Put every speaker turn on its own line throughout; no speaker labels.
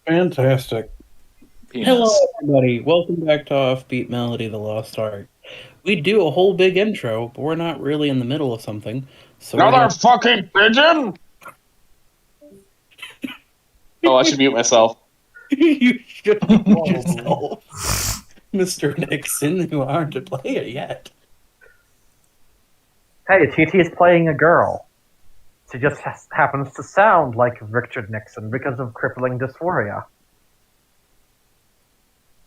Fantastic. Hello,
Penis.
everybody. Welcome back to Offbeat Melody, the Lost Art. We do a whole big intro, but we're not really in the middle of something, so we're
Another
gonna.
fucking pigeon! Oh, I should mute myself.
You should mute
Probably.
yourself, Mr. Nixon, who aren't to play it yet.
Hey, TT is playing a girl. She just happens to sound like Richard Nixon because of crippling dysphoria.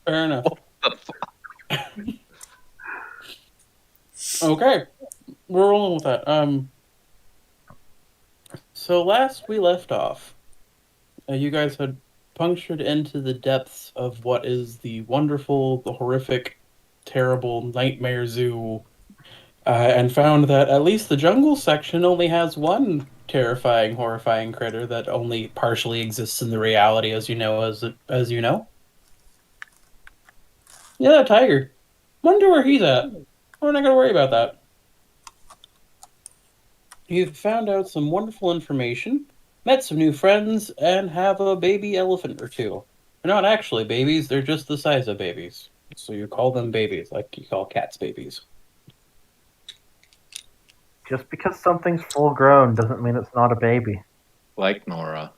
Fair enough.
The
Okay, we're rolling with that. So last we left off, you guys had punctured into the depths of what is the wonderful, the horrific, terrible nightmare zoo. And found that at least the jungle section only has one terrifying, horrifying critter that only partially exists in the reality, as you know, as you know. Yeah, that tiger. Wonder where he's at. We're not gonna worry about that. You've found out some wonderful information, met some new friends, and have a baby elephant or two. They're not actually babies; they're just the size of babies. So you call them babies, like you call cats babies.
Just because something's full grown doesn't mean it's not a baby.
like Nora.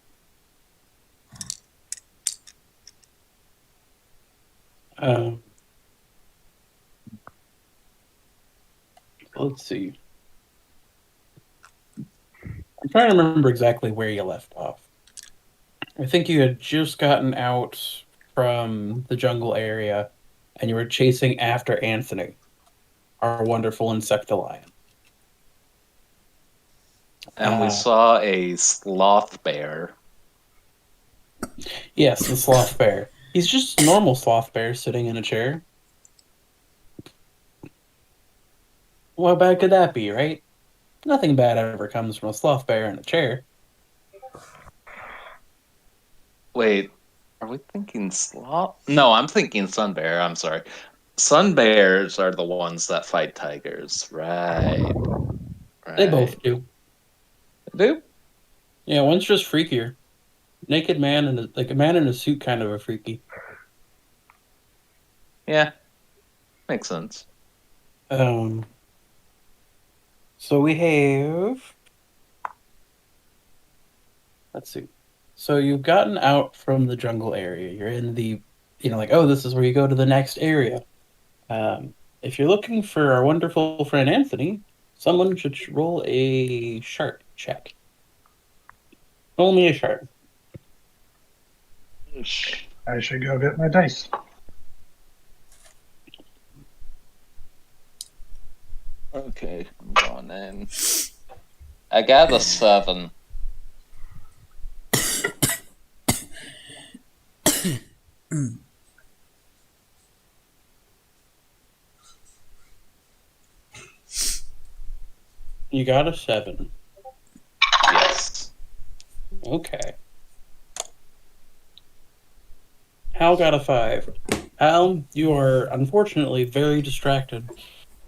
Um, let's see. I'm trying to remember exactly where you left off. I think you had just gotten out from the jungle area and you were chasing after Anthony, our wonderful insectilion.
And we saw a sloth bear.
Yes, the sloth bear. He's just a normal sloth bear sitting in a chair. What bad could that be, right? Nothing bad ever comes from a sloth bear in a chair.
Wait, are we thinking sloth? No, I'm thinking sun bear. I'm sorry. Sun bears are the ones that fight tigers. Right.
They
Right.
both do.
Do?
Yeah, one's just freakier. Naked man and like a man in a suit, kind of a freaky.
Yeah. Makes sense.
Um. So we have. Let's see. So you've gotten out from the jungle area. You're in the, like, oh, this is where you go to the next area. If you're looking for our wonderful friend Anthony, someone should roll a sharp check. Roll me a sharp.
I should go get my dice.
Okay, I'm going in. I got a 7.
You got a 7.
Yes.
Okay. Hal got a 5. Hal, you are unfortunately very distracted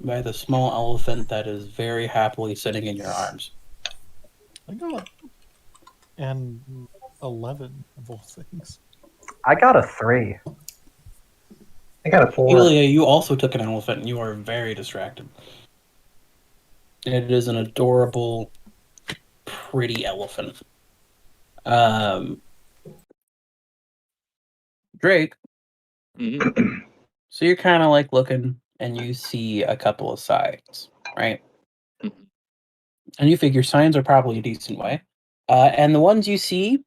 by the small elephant that is very happily sitting in your arms.
I got an 11 of all things.
I got a 3.
I got a 4.
Elia, you also took an elephant and you are very distracted. It is an adorable, pretty elephant. Drake,
Mhm.
so you're kind of like looking and you see a couple of signs, right?
Mhm.
And you figure signs are probably a decent way. And the ones you see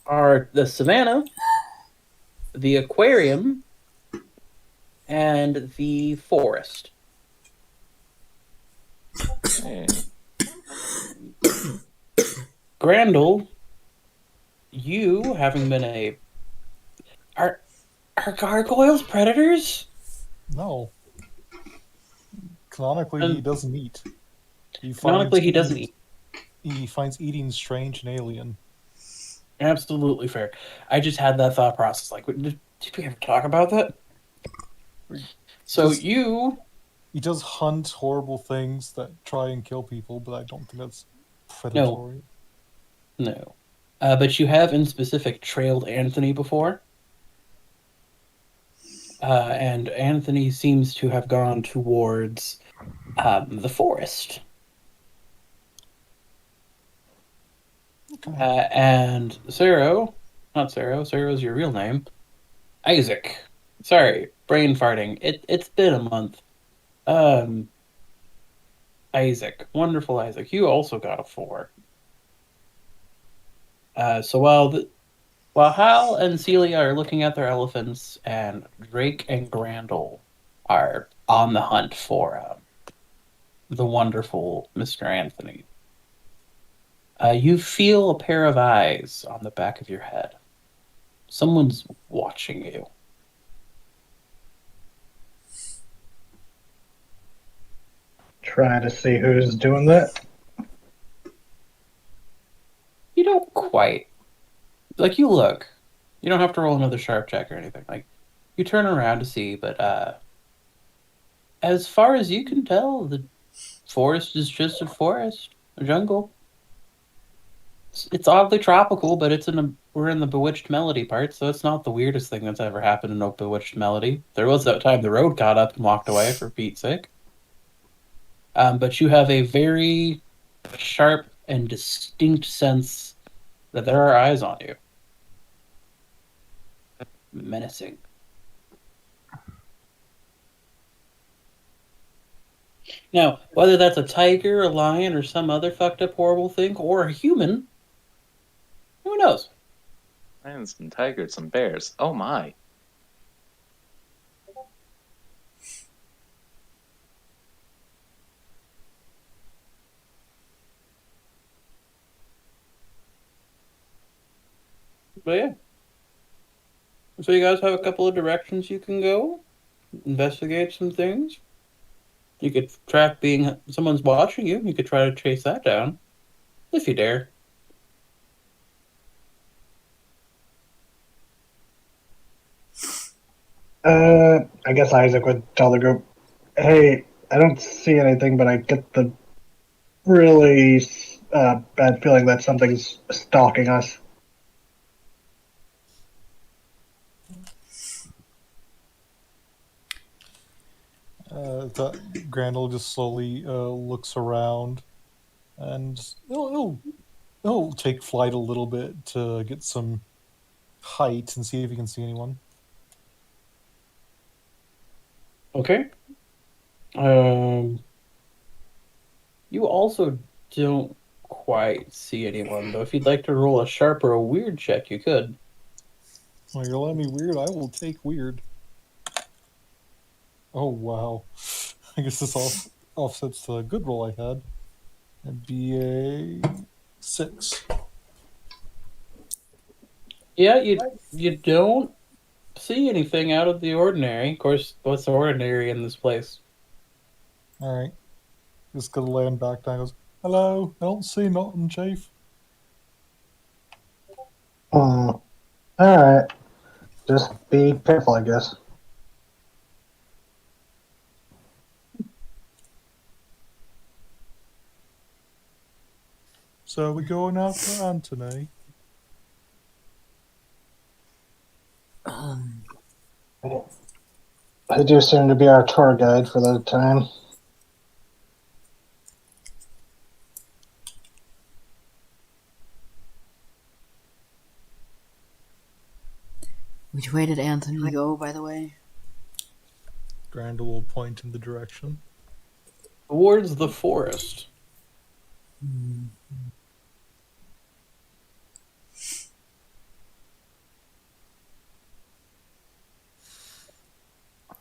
are the savannah, the aquarium, and the forest.
Hey.
Grandel, you having been a are gargoyles predators?
No. Canonically, he doesn't eat.
Canonically, he doesn't eat.
He finds eating strange and alien.
Absolutely fair. I just had that thought process. Like, did we ever talk about that? So
He does hunt horrible things that try and kill people, but I don't think that's
no,
predatory.
no. But you have in specific trailed Anthony before. And Anthony seems to have gone towards the forest.
Okay.
And Saro, not Saro, Saro's your real name. Isaac. Sorry, brain farting. It's been a month. Um, Isaac, wonderful Isaac. You also got a 4. So while Hal and Celia are looking at their elephants, and Drake and Grandel are on the hunt for the wonderful Mr. Anthony, you feel a pair of eyes on the back of your head. Someone's watching you.
Try to see who's doing that.
You don't quite. Like, you look. You don't have to roll another sharp check or anything. Like, you turn around to see, but as far as you can tell, the forest is just a forest, a jungle. It's oddly tropical, but we're in the Bewitched Melody part, so it's not the weirdest thing that's ever happened in a Bewitched Melody. There was that time the road got up and walked away, for Pete's sake. But you have a very sharp and distinct sense that there are eyes on you. Menacing. Now, whether that's a tiger, a lion, or some other fucked up horrible thing, or a human, who knows?
And some tigers, some bears. Oh my.
But yeah. So you guys have a couple of directions you can go, investigate some things. You could track being someone's watching you. You could try to chase that down, if you dare.
I guess Isaac would tell the group, "Hey, I don't see anything, but I get the really bad feeling that something's stalking us."
Grandel just slowly looks around, and he'll take flight a little bit to get some height and see if he can see anyone.
Okay. You also don't quite see anyone, though. If you'd like to roll a sharp or a weird check, you could.
Well, you're letting me weird. I will take weird. Oh wow! I guess this offsets the good roll I had. It'd be a 6.
Yeah, you don't see anything out of the ordinary. Of course, what's ordinary in this place?
All right, just gonna land back down. Goes, hello. I don't see nothing, Chief.
All right. Just be careful, I guess.
So we going out to Antony.
They do seem to be our tour guide for the time.
Which way did Anthony go, by the way?
Grandel will point in the direction.
Towards the forest.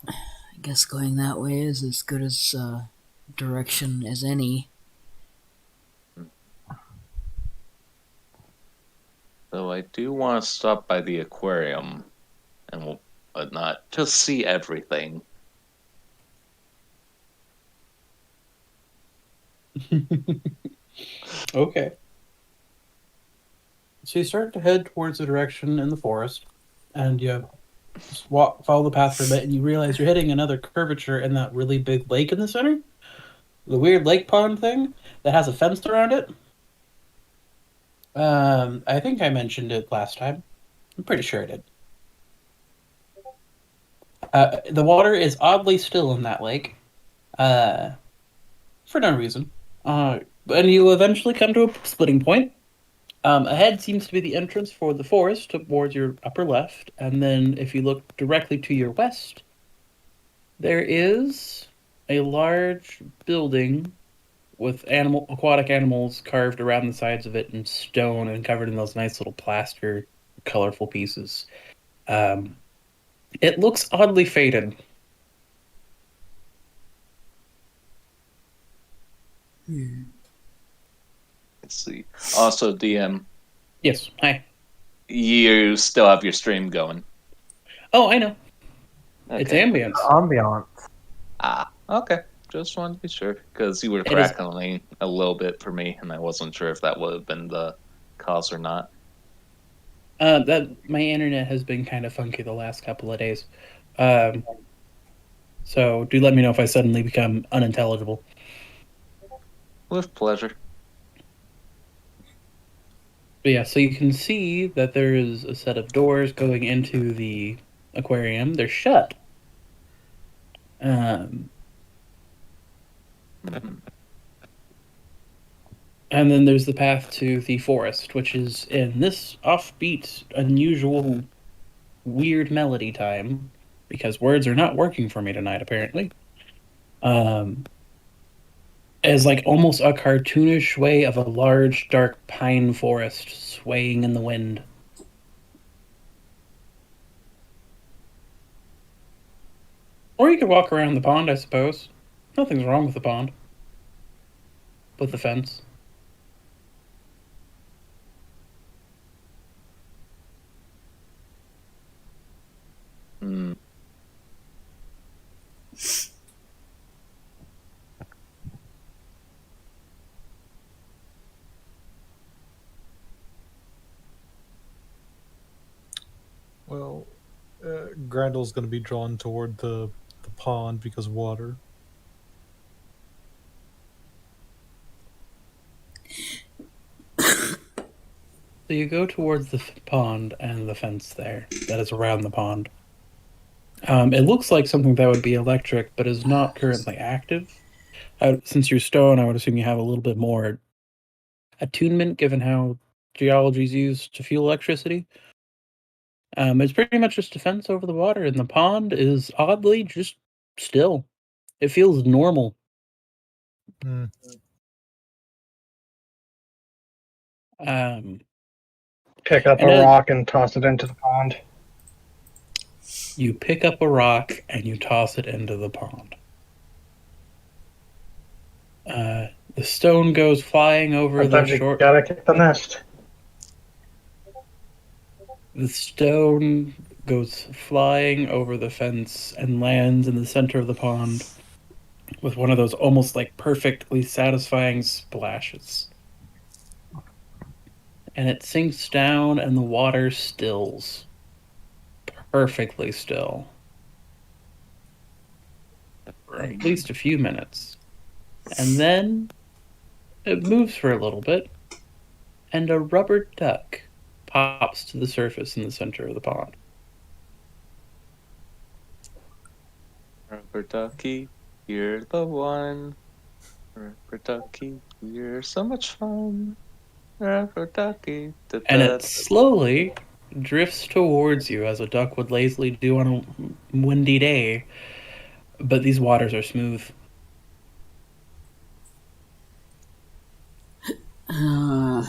I guess going that way is as good as direction as any.
So I do want to stop by the aquarium and not just see everything.
Okay. So you start to head towards the direction in the forest, and you just follow the path for a bit, and you realize you're hitting another curvature in that really big lake in the center. The weird lake pond thing that has a fence around it. I think I mentioned it last time. I'm pretty sure I did. The water is oddly still in that lake, uh, for no reason. And you eventually come to a splitting point. Ahead seems to be the entrance for the forest towards your upper left, and then if you look directly to your west, there is a large building with aquatic animals carved around the sides of it in stone and covered in those nice little plaster, colorful pieces. Um, it looks oddly faded.
Let's see. Also, DM,
Yes, hi.
you still have your stream going.
Oh, I know. It's
Okay.
ambience.
Ambiance.
Okay. Just wanted to be sure because you were
It is.
crackling a little bit for me, and I wasn't sure if that would have been the cause or not.
That my internet has been kind of funky the last couple of days. Um, so do let me know if I suddenly become unintelligible.
With pleasure.
But yeah, so you can see that there is a set of doors going into the aquarium. They're shut. Um,
Mhm.
and then there's the path to the forest, which is in this offbeat, unusual, weird melody time, because words are not working for me tonight, apparently. Um, is like almost a cartoonish way of a large, dark pine forest swaying in the wind. Or you could walk around the pond, I suppose. Nothing's wrong with the pond. With the fence.
Mm.
Well, Grandel's going to be drawn toward the pond because of water.
So you go towards the pond and the fence there that is around the pond. It looks like something that would be electric, but is not currently active. Since you're stone, I would assume you have a little bit more attunement, given how geology is used to fuel electricity. It's pretty much just a fence over the water, and the pond is oddly just still. It feels normal.
Hmm.
Um,
Pick up
and
a rock and toss it into the pond.
you pick up a rock and you toss it into the pond. The stone goes flying over the
Sometimes you
short.
gotta kick the nest.
The stone goes flying over the fence and lands in the center of the pond with one of those almost like perfectly satisfying splashes. And it sinks down and the water stills. Perfectly still. For at least a few minutes. And then it moves for a little bit, and a rubber duck pops to the surface in the center of the pond.
Rubber ducky, you're the one. Rubber ducky, you're so much fun. Rubber ducky, da
And
da.
it slowly drifts towards you as a duck would lazily do on a windy day. But these waters are smooth.
Uh,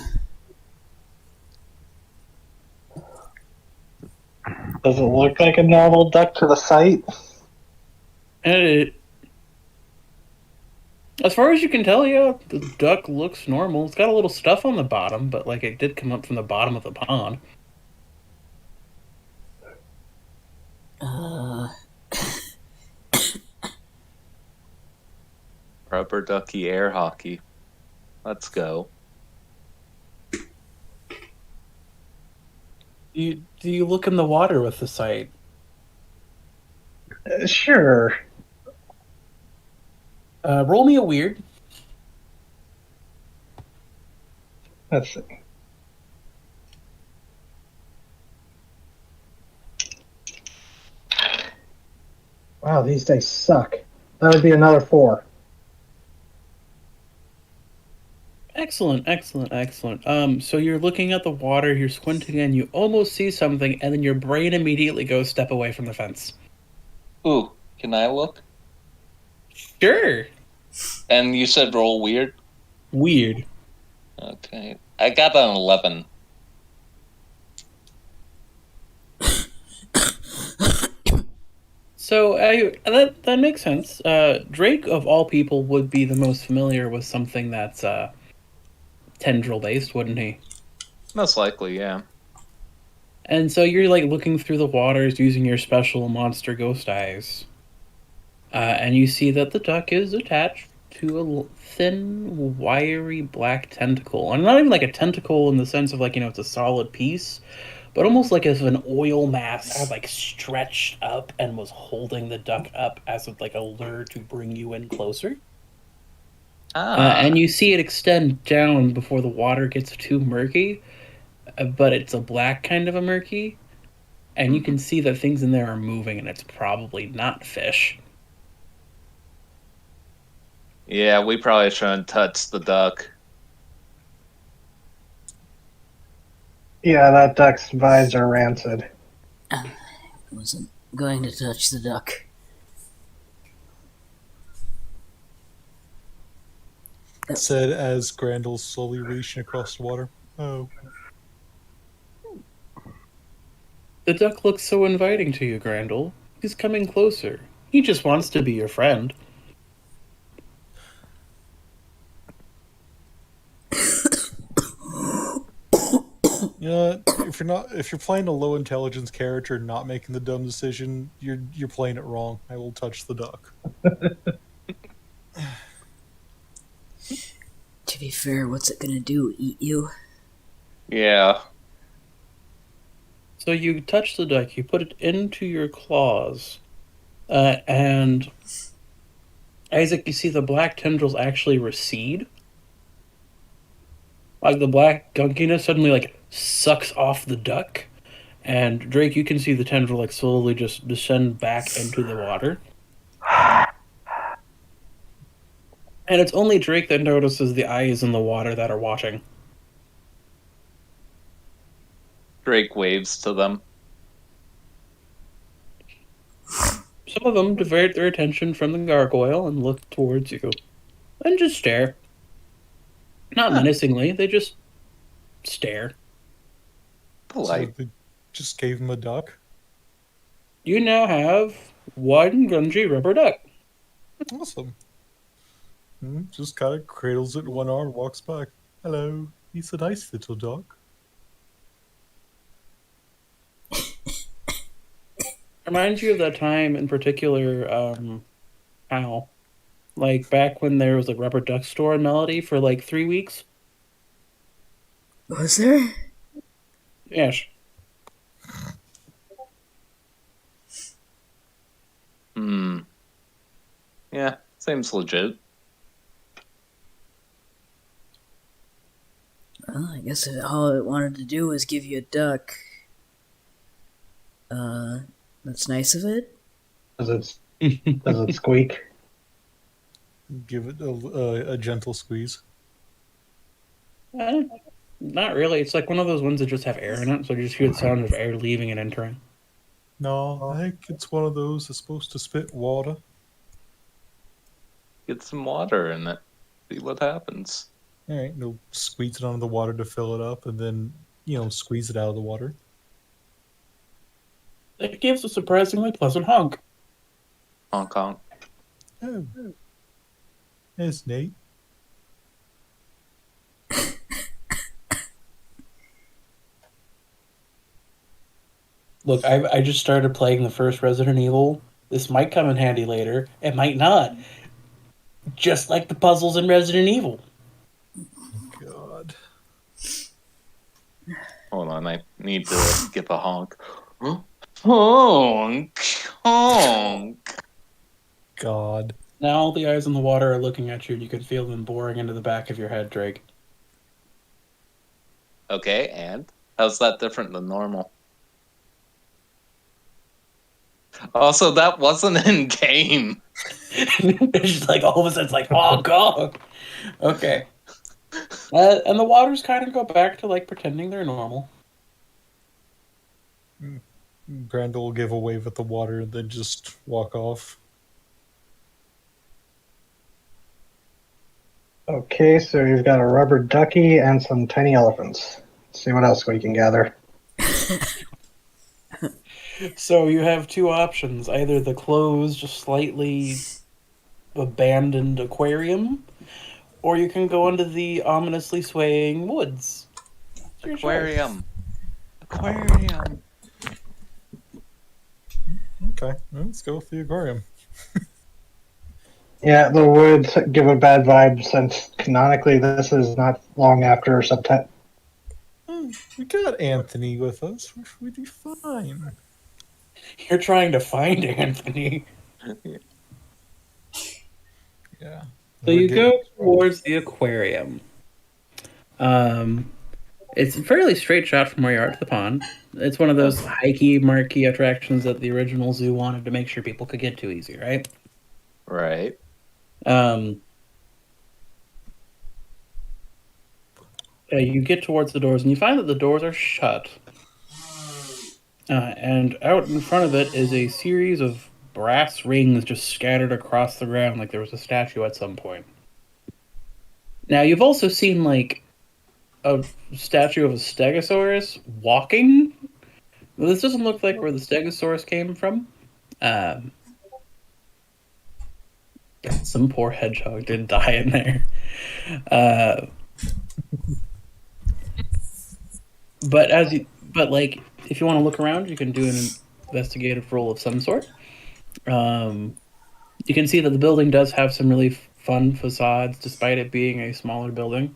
Does it look like a normal duck to the sight?
And as far as you can tell, yeah, the duck looks normal. It's got a little stuff on the bottom, but like it did come up from the bottom of the pond.
uh,
Rubber ducky air hockey. Let's go.
Do you look in the water with the sight?
Sure.
Roll me a weird.
Let's see. Wow, these days suck. That would be another 4.
Excellent, excellent, excellent. So you're looking at the water, you're squinting, and you almost see something, and then your brain immediately goes step away from the fence.
Ooh, can I look?
Sure.
And you said roll weird?
Weird.
Okay. I got an 11.
So that makes sense. Drake of all people would be the most familiar with something that's tendril based, wouldn't he?
Most likely, yeah.
And so you're like looking through the waters using your special monster ghost eyes, and you see that the duck is attached to a thin, wiry black tentacle, and not even like a tentacle in the sense of like it's a solid piece, but almost like as if an oil mass had like stretched up and was holding the duck up as like a lure to bring you in closer. And
Ah.
you see it extend down before the water gets too murky, but it's a black kind of a murky, and you can see that things in there are moving, and it's probably not fish.
Yeah, we probably shouldn't touch the duck.
Yeah, that duck's vibes are rancid.
I wasn't going to touch the duck.
Said as Grandal's slowly reaching across the water. Oh,
The duck looks so inviting to you, Grandel. He's coming closer. He just wants to be your friend.
you know what? If you're playing a low intelligence character and not making the dumb decision, you're playing it wrong. I will touch the duck.
To be fair, what's it gonna do? Eat you?
Yeah.
So you touch the duck, you put it into your claws, and Isaac, you see the black tendrils actually recede. Like the black gunkiness suddenly like sucks off the duck, and Drake, you can see the tendril like slowly just descend back into the water. And it's only Drake that notices the eyes in the water that are watching.
Drake waves to them.
Some of them divert their attention from the gargoyle and look towards you, and just stare. Not menacingly, they just stare.
So
Polite.
they just gave him a duck.
You now have one grungy rubber duck.
Awesome. Just kind of cradles it in one arm, walks back. Hello, he's a nice little duck.
Reminds you of that time in particular, how? Like back when there was a rubber duck store in Melody for like 3 weeks?
Was there?
Yes.
Yeah, seems legit.
Well, I guess all it wanted to do was give you a duck. That's nice of it.
Does it squeak?
Give it a gentle squeeze.
Not really. It's like one of those ones that just have air in it, so you just hear the sound of air leaving and entering.
No, I think it's one of those that's supposed to spit water.
Get some water in it. See what happens.
All right, they'll squeeze it onto the water to fill it up, and then squeeze it out of the water.
It gives a surprisingly pleasant honk.
Honk honk.
Oh, there's Nate.
Look, I just started playing the first Resident Evil. This might come in handy later. It might not. Just like the puzzles in Resident Evil.
God.
Hold on, I need to get the honk. Honk! Honk!
God.
Now all the eyes in the water are looking at you, and you can feel them boring into the back of your head, Drake.
Okay, and? How's that different than normal? Also, that wasn't in game.
It's just like all of a sudden it's like, oh god. Okay. And the waters kind of go back to like pretending they're normal.
Grandel will give a wave at the water and then just walk off.
Okay, so you've got a rubber ducky and some tiny elephants. Let's see what else we can gather.
So you have two options: either the closed, slightly abandoned aquarium, or you can go into the ominously swaying woods. It's your choice.
Aquarium.
Okay, let's go with the aquarium.
Yeah, the woods give a bad vibe since canonically this is not long after September.
We got Anthony with us. We'd be fine.
You're trying to find Anthony.
Yeah.
So you go towards the aquarium. It's a fairly straight shot from where you are to the pond. It's one of those hikey, marquee attractions that the original zoo wanted to make sure people could get to easy, right?
Right.
You get towards the doors, and you find that the doors are shut. And out in front of it is a series of brass rings just scattered across the ground like there was a statue at some point. Now, you've also seen, like, a statue of a stegosaurus walking. Well, this doesn't look like where the stegosaurus came from. Some poor hedgehog did die in there. But if you want to look around, you can do an investigative roll of some sort. You can see that the building does have some really fun facades, despite it being a smaller building.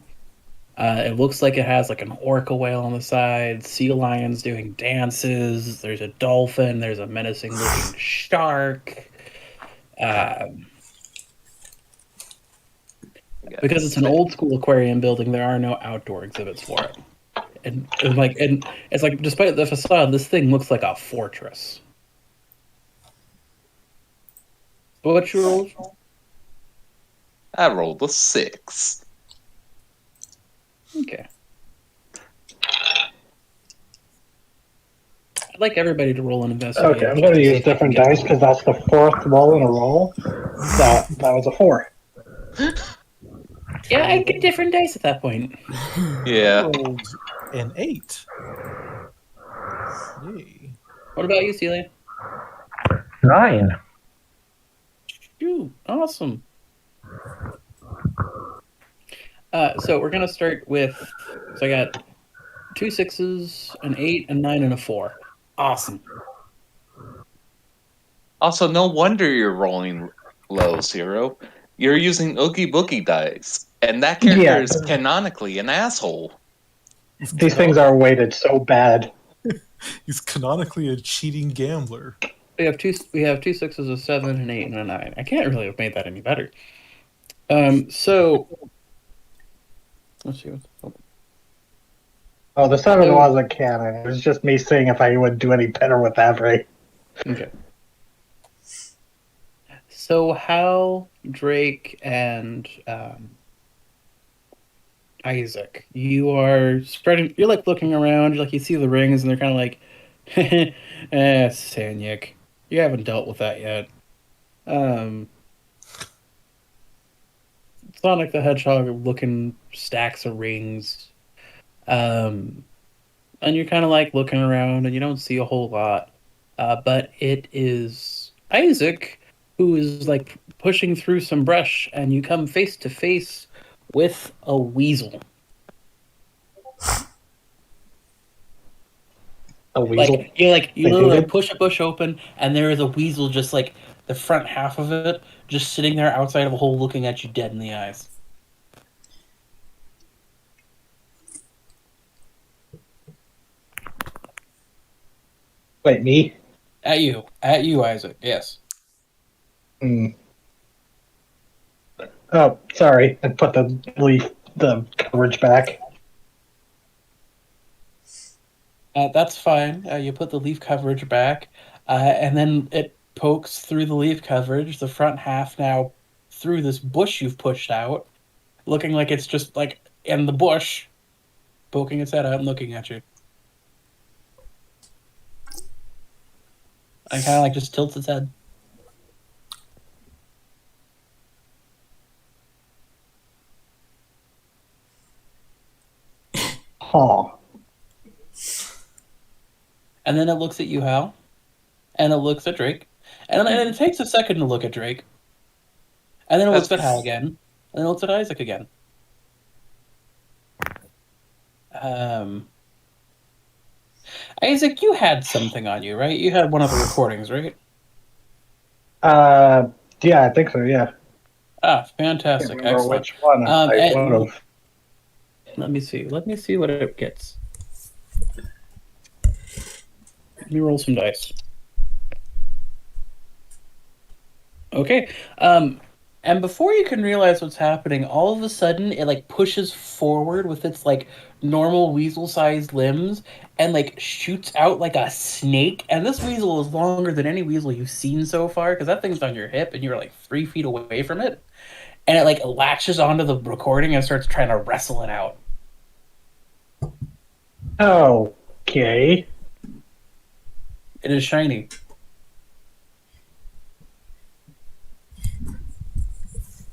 It looks like it has like an orca whale on the side, sea lions doing dances. There's a dolphin. There's a menacing looking shark. Because it's an old school aquarium building, there are no outdoor exhibits for it. And it's like, despite the facade, this thing looks like a fortress. What's your roll?
I rolled a 6.
Okay. I'd like everybody to roll an investigation.
Okay, I'm going to use different dice because that's the fourth roll in a roll. That was a 4.
Yeah, I get different dice at that point.
Yeah.
Rolled an 8. Yay.
What about you, Celia?
9.
Ooh, awesome. So we're gonna start with. So I got 2 6s, an 8, a 9, and a 4. Awesome.
Also, no wonder you're rolling low, Zero. You're using Oogie Boogie dice, and that character is canonically an asshole.
These things are weighted so bad.
He's canonically a cheating gambler.
We have 2 6s, a 7, an 8, and a 9. I can't really have made that any better. So let's see what's.
Oh, the 7 wasn't canon. It was just me seeing if I would do any better with Avery.
Okay. So Hal, Drake, and Isaac, you are spreading. You're like looking around. Like you see the rings, and they're kind of like, Sanyik, you haven't dealt with that yet. Sonic the Hedgehog looking stacks of rings. And you're kind of like looking around, and you don't see a whole lot. But it is Isaac who is like pushing through some brush, and you come face to face with a weasel.
A weasel?
You literally push a bush open, and there is a weasel, just like the front half of it, just sitting there outside of a hole, looking at you dead in the eyes.
Wait, me?
At you, Isaac. Yes.
Oh, sorry. I put the coverage back.
That's fine. You put the leaf coverage back. And then it pokes through the leaf coverage, the front half now through this bush you've pushed out, looking like it's just like in the bush, poking its head out and looking at you. And kind of like just tilts its head.
Huh.
And then it looks at you, Hal. And it looks at Drake. And it takes a second to look at Drake. And then it looks at Hal again. And then it looks at Isaac again. Isaac, you had something on you, right? You had one of the recordings, right?
Yeah, I think so. Yeah.
Ah,
I can't
fantastic.
remember
Excellent.
which one I would
And
have.
let me see. Let me see what it gets. Let me roll some dice. Okay. And before you can realize what's happening, all of a sudden it like pushes forward with its like normal weasel-sized limbs and like shoots out like a snake. And this weasel is longer than any weasel you've seen so far because that thing's on your hip and you're like 3 feet away from it. And it like latches onto the recording and starts trying to wrestle it out.
Okay.
It is shiny.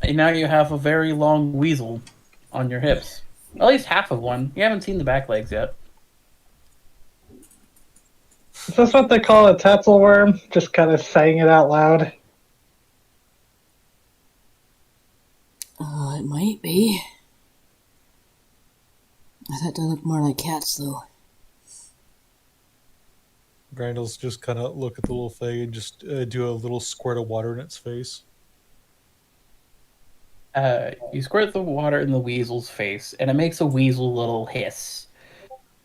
And now you have a very long weasel on your hips. At least half of one. You haven't seen the back legs yet.
Is this what they call a tatzelworm? Just kind of saying it out loud.
It might be. I thought they looked more like cats, though.
Grandal's just kind of look at the little thing and just do a little squirt of water in its face.
You squirt the water in the weasel's face, and it makes a weasel little hiss.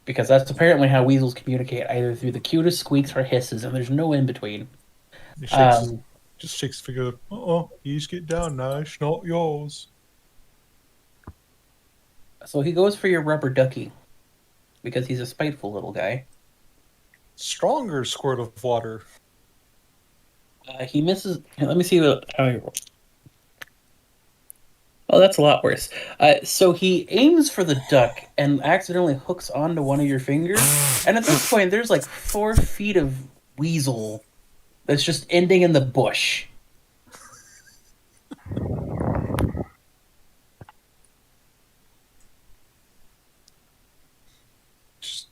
Because that's apparently how weasels communicate, either through the cutest squeaks or hisses, and there's no in between.
He
Um,
just shakes his finger. He's get down now. It's not yours.
so he goes for your rubber ducky, because he's a spiteful little guy.
Stronger squirt of water.
He misses. Let me see how he rolls. Oh, that's a lot worse. So he aims for the duck and accidentally hooks onto one of your fingers. And at this point, there's like 4 feet of weasel that's just ending in the bush.
Just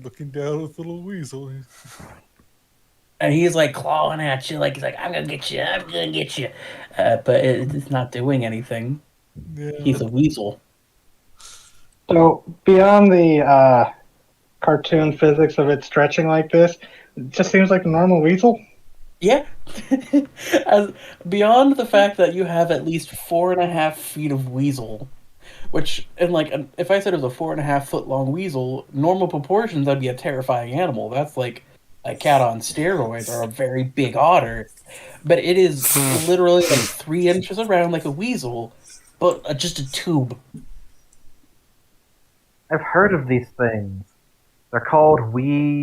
looking down with the little weasel.
And he's like clawing at you, like he's like, "I'm gonna get you, I'm gonna get you," but it's not doing anything.
Yeah.
He's a weasel.
So beyond the cartoon physics of it stretching like this, it just seems like a normal weasel.
Yeah. As beyond the fact that you have at least 4.5 feet of weasel, which and like if I said it was a 4.5 foot long weasel, normal proportions, that'd be a terrifying animal. That's like a cat on steroids or a very big otter. But it is literally like 3 inches around like a weasel, but just a tube.
I've heard of these things. They're called weasels.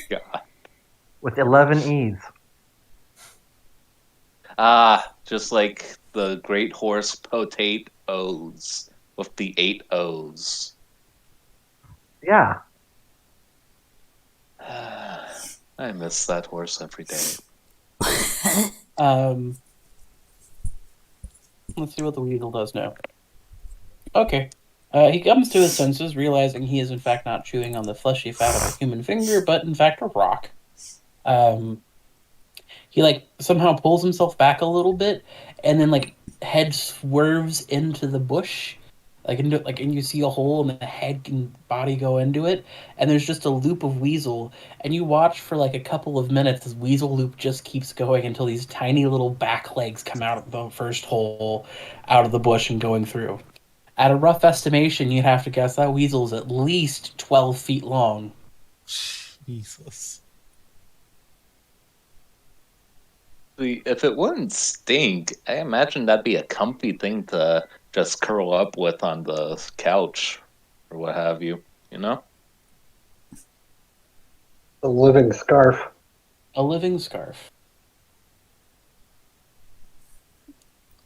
God.
With 11 E's.
Just like the great horse potate O's with the 8 O's.
Yeah.
I miss that horse every day.
Let's see what the weasel does now. Okay. He comes to his senses, realizing he is in fact not chewing on the fleshy fat of a human finger, but in fact a rock. He like somehow pulls himself back a little bit, and then like head swerves into the bush, and you see a hole, and the head and body go into it, and there's just a loop of weasel, and you watch for like a couple of minutes. This weasel loop just keeps going until these tiny little back legs come out of the first hole, out of the bush and going through. At a rough estimation, you'd have to guess that weasel is at least 12 feet long.
Jesus.
If it wouldn't stink, I imagine that'd be a comfy thing to just curl up with on the couch or what have you, you know?
A living scarf.
A living scarf.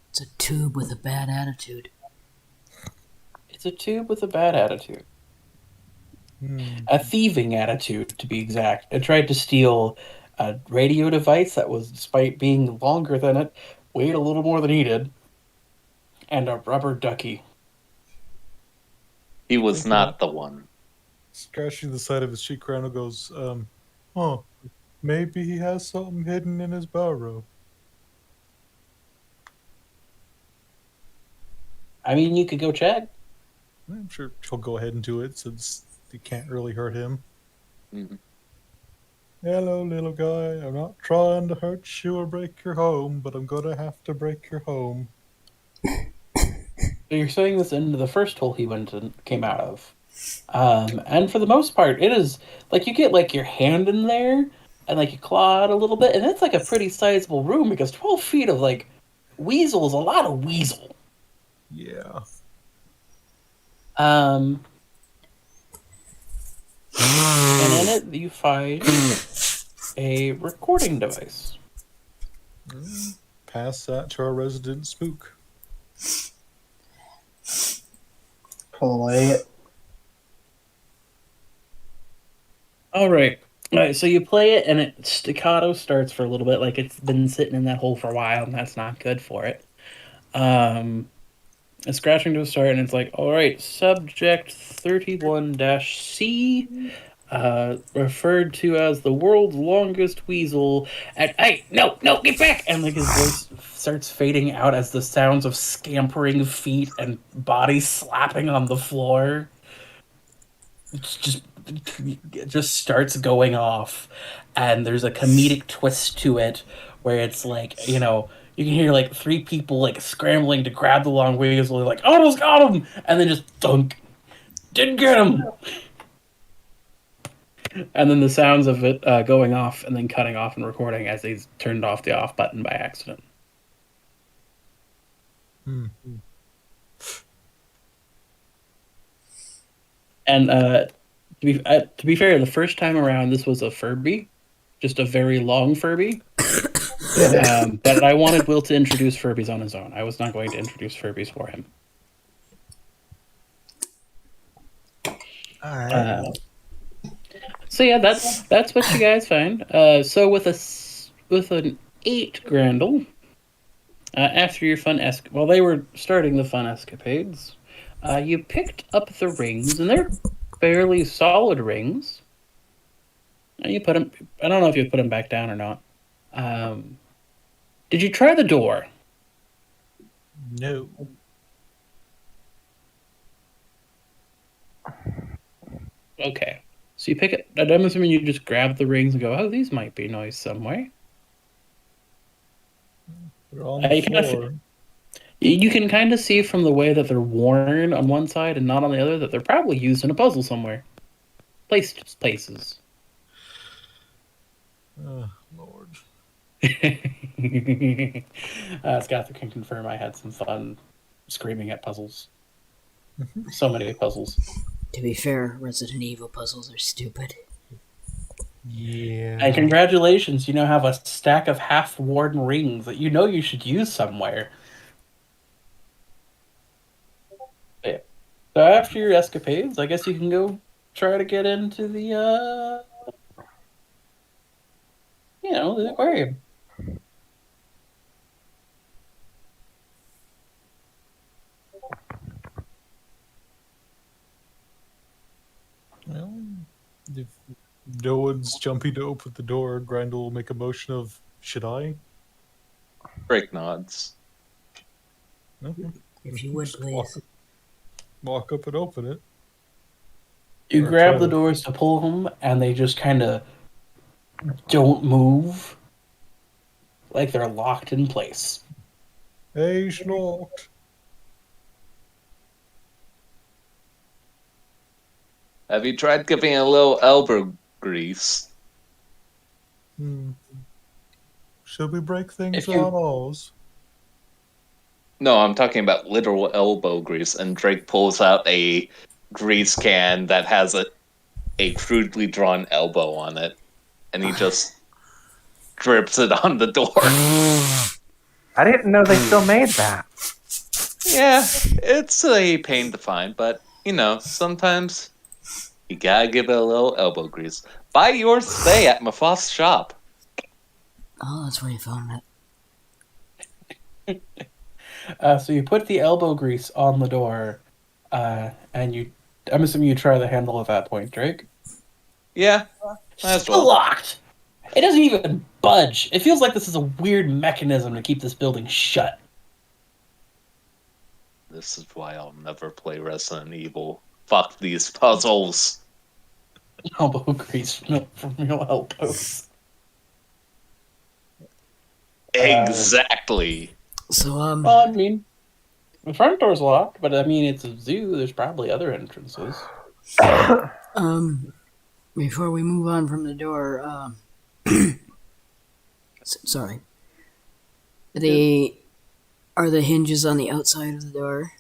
It's a tube with a bad attitude.
It's a tube with a bad attitude. A thieving attitude, to be exact. It tried to steal a radio device that was, despite being longer than it, weighed a little more than he did, and a rubber ducky.
He was
Thinking
not the one.
Scratching the side of his cheek, Randall goes, "Huh? Maybe he has something hidden in his burrow."
I mean, you could go check.
I'm sure he'll go ahead and do it since it can't really hurt him.
Mhm.
Hello, little guy. I'm not trying to hurt you or break your home, but I'm gonna have to break your home.
So you're saying this into the first hole he went and came out of. And for the most part, it is like you get like your hand in there and like you claw it a little bit, and it's like a pretty sizable room because 12 feet of like weasel is a lot of weasel.
Yeah.
And in it you find a recording device.
Pass that to our resident spook.
Play it.
All right. All right, so you play it and it staccato starts for a little bit, like it's been sitting in that hole for a while, and that's not good for it. It's scratching to a start, and it's like, all right, subject 31-C, referred to as the world's longest weasel. And hey, no, get back! And like his voice starts fading out as the sounds of scampering feet and bodies slapping on the floor. It just starts going off, and there's a comedic twist to it where it's like, you can hear like three people like scrambling to grab the long weasel, like almost got him, and then just dunk, didn't get him, and then the sounds of it going off and then cutting off and recording as they turned off the off button by accident. And to be fair, the first time around, this was a Furby, just a very long Furby. But I wanted Will to introduce Furbies on his own. I was not going to introduce Furbies for him.
All right.
So yeah, that's what you guys find. So with an 8 Grandel, after your while they were starting the fun escapades, you picked up the rings, and they're fairly solid rings. And you put them. I don't know if you put them back down or not. Did you try the door?
No.
Okay. So you pick it. I'm assuming you just grab the rings and go, "Oh, these might be nice somewhere."
They're on the floor.
You can kind of see from the way that they're worn on one side and not on the other that they're probably used in a puzzle somewhere. Places.
Lord.
Scather can confirm I had some fun screaming at puzzles. So many puzzles.
To be fair, Resident Evil puzzles are stupid.
Yeah.
And congratulations, you now have a stack of half-worn rings that you should use somewhere. Yeah. So after your escapades, I guess you can go try to get into the the aquarium.
Well, if no one's jumping to open the door, Grindel will make a motion of, should I?
Break nods.
Okay.
If you would,
Just
please.
walk up and open it.
You
Or
grab
try
the
to-
doors to pull them, and they just kind of don't move. Like they're locked in place.
Hey, Schnocked.
Have you tried giving a little elbow grease?
Should we break things
If you-
on ours?
No, I'm talking about literal elbow grease. And Drake pulls out a grease can that has a crudely drawn elbow on it. and he just drips it on the door.
I didn't know they still made that.
Yeah, it's a pain to find, but sometimes you gotta give it a little elbow grease. Buy yours today at Mafaf's shop.
Oh, that's where you found it.
So you put the elbow grease on the door, and I'm assuming you try the handle at that point, Drake.
Yeah, might as
Still
well.
locked. It doesn't even budge. It feels like this is a weird mechanism to keep this building shut.
This is why I'll never play Resident Evil. Fuck these puzzles.
Elbow grease from your elbows.
Exactly.
So,
Well, I mean, the front door's locked, but I mean, it's a zoo. There's probably other entrances.
before we move on from the door, sorry. Are the hinges on the outside of the door?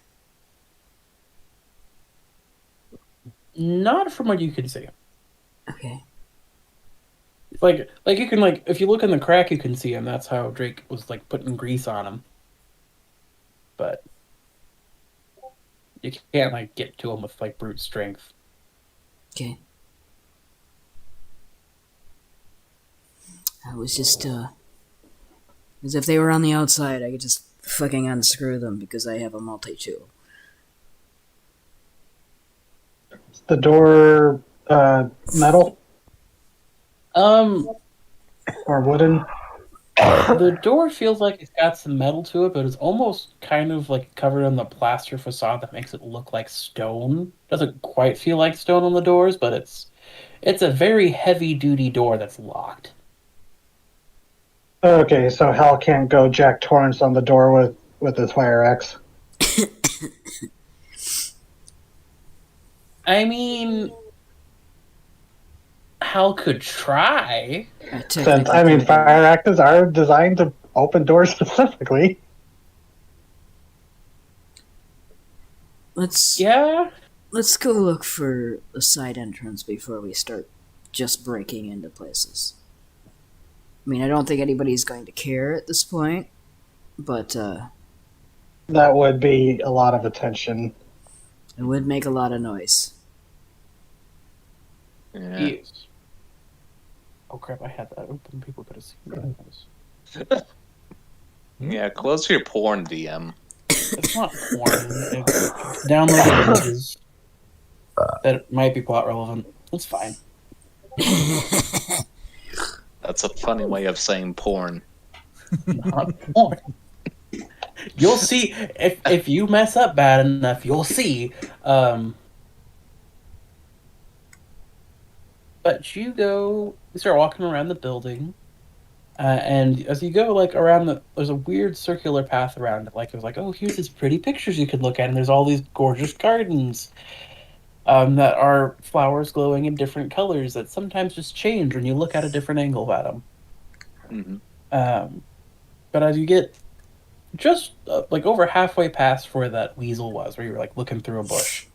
Not from what you can see.
Okay.
Like you can if you look in the crack, you can see him. That's how Drake was putting grease on him. But you can't get to him with brute strength.
Okay. I was just, as if they were on the outside, I could just fucking unscrew them because I have a multi-tool.
Is the door metal or wooden?
The door feels like it's got some metal to it, but it's almost kind of covered in the plaster facade that makes it look like stone. Doesn't quite feel like stone on the doors, but it's a very heavy duty door that's locked.
Okay, so Hal can't go Jack Torrance on the door with his fire axe.
I mean, Hal could try.
Since fire axes are designed to open doors specifically.
Let's go look for a side entrance before we start just breaking into places. I mean, I don't think anybody's going to care at this point, but
that would be a lot of attention.
It would make a lot of noise.
Yeah.
Yes. Oh crap! I had that open. People could have seen that.
Yeah, close your porn, DM.
It's not porn. It's downloaded images that might be plot relevant. It's fine.
That's a funny way of saying porn.
Not porn. You'll see if you mess up bad enough. You'll see. But you start walking around the building, and as you go around there's a weird circular path around it. There's oh, here's these pretty pictures you could look at, and there's all these gorgeous gardens. That are flowers glowing in different colors that sometimes just change when you look at a different angle at them.
Mm-hmm.
But as you get just over halfway past where that weasel was, where you were looking through a bush,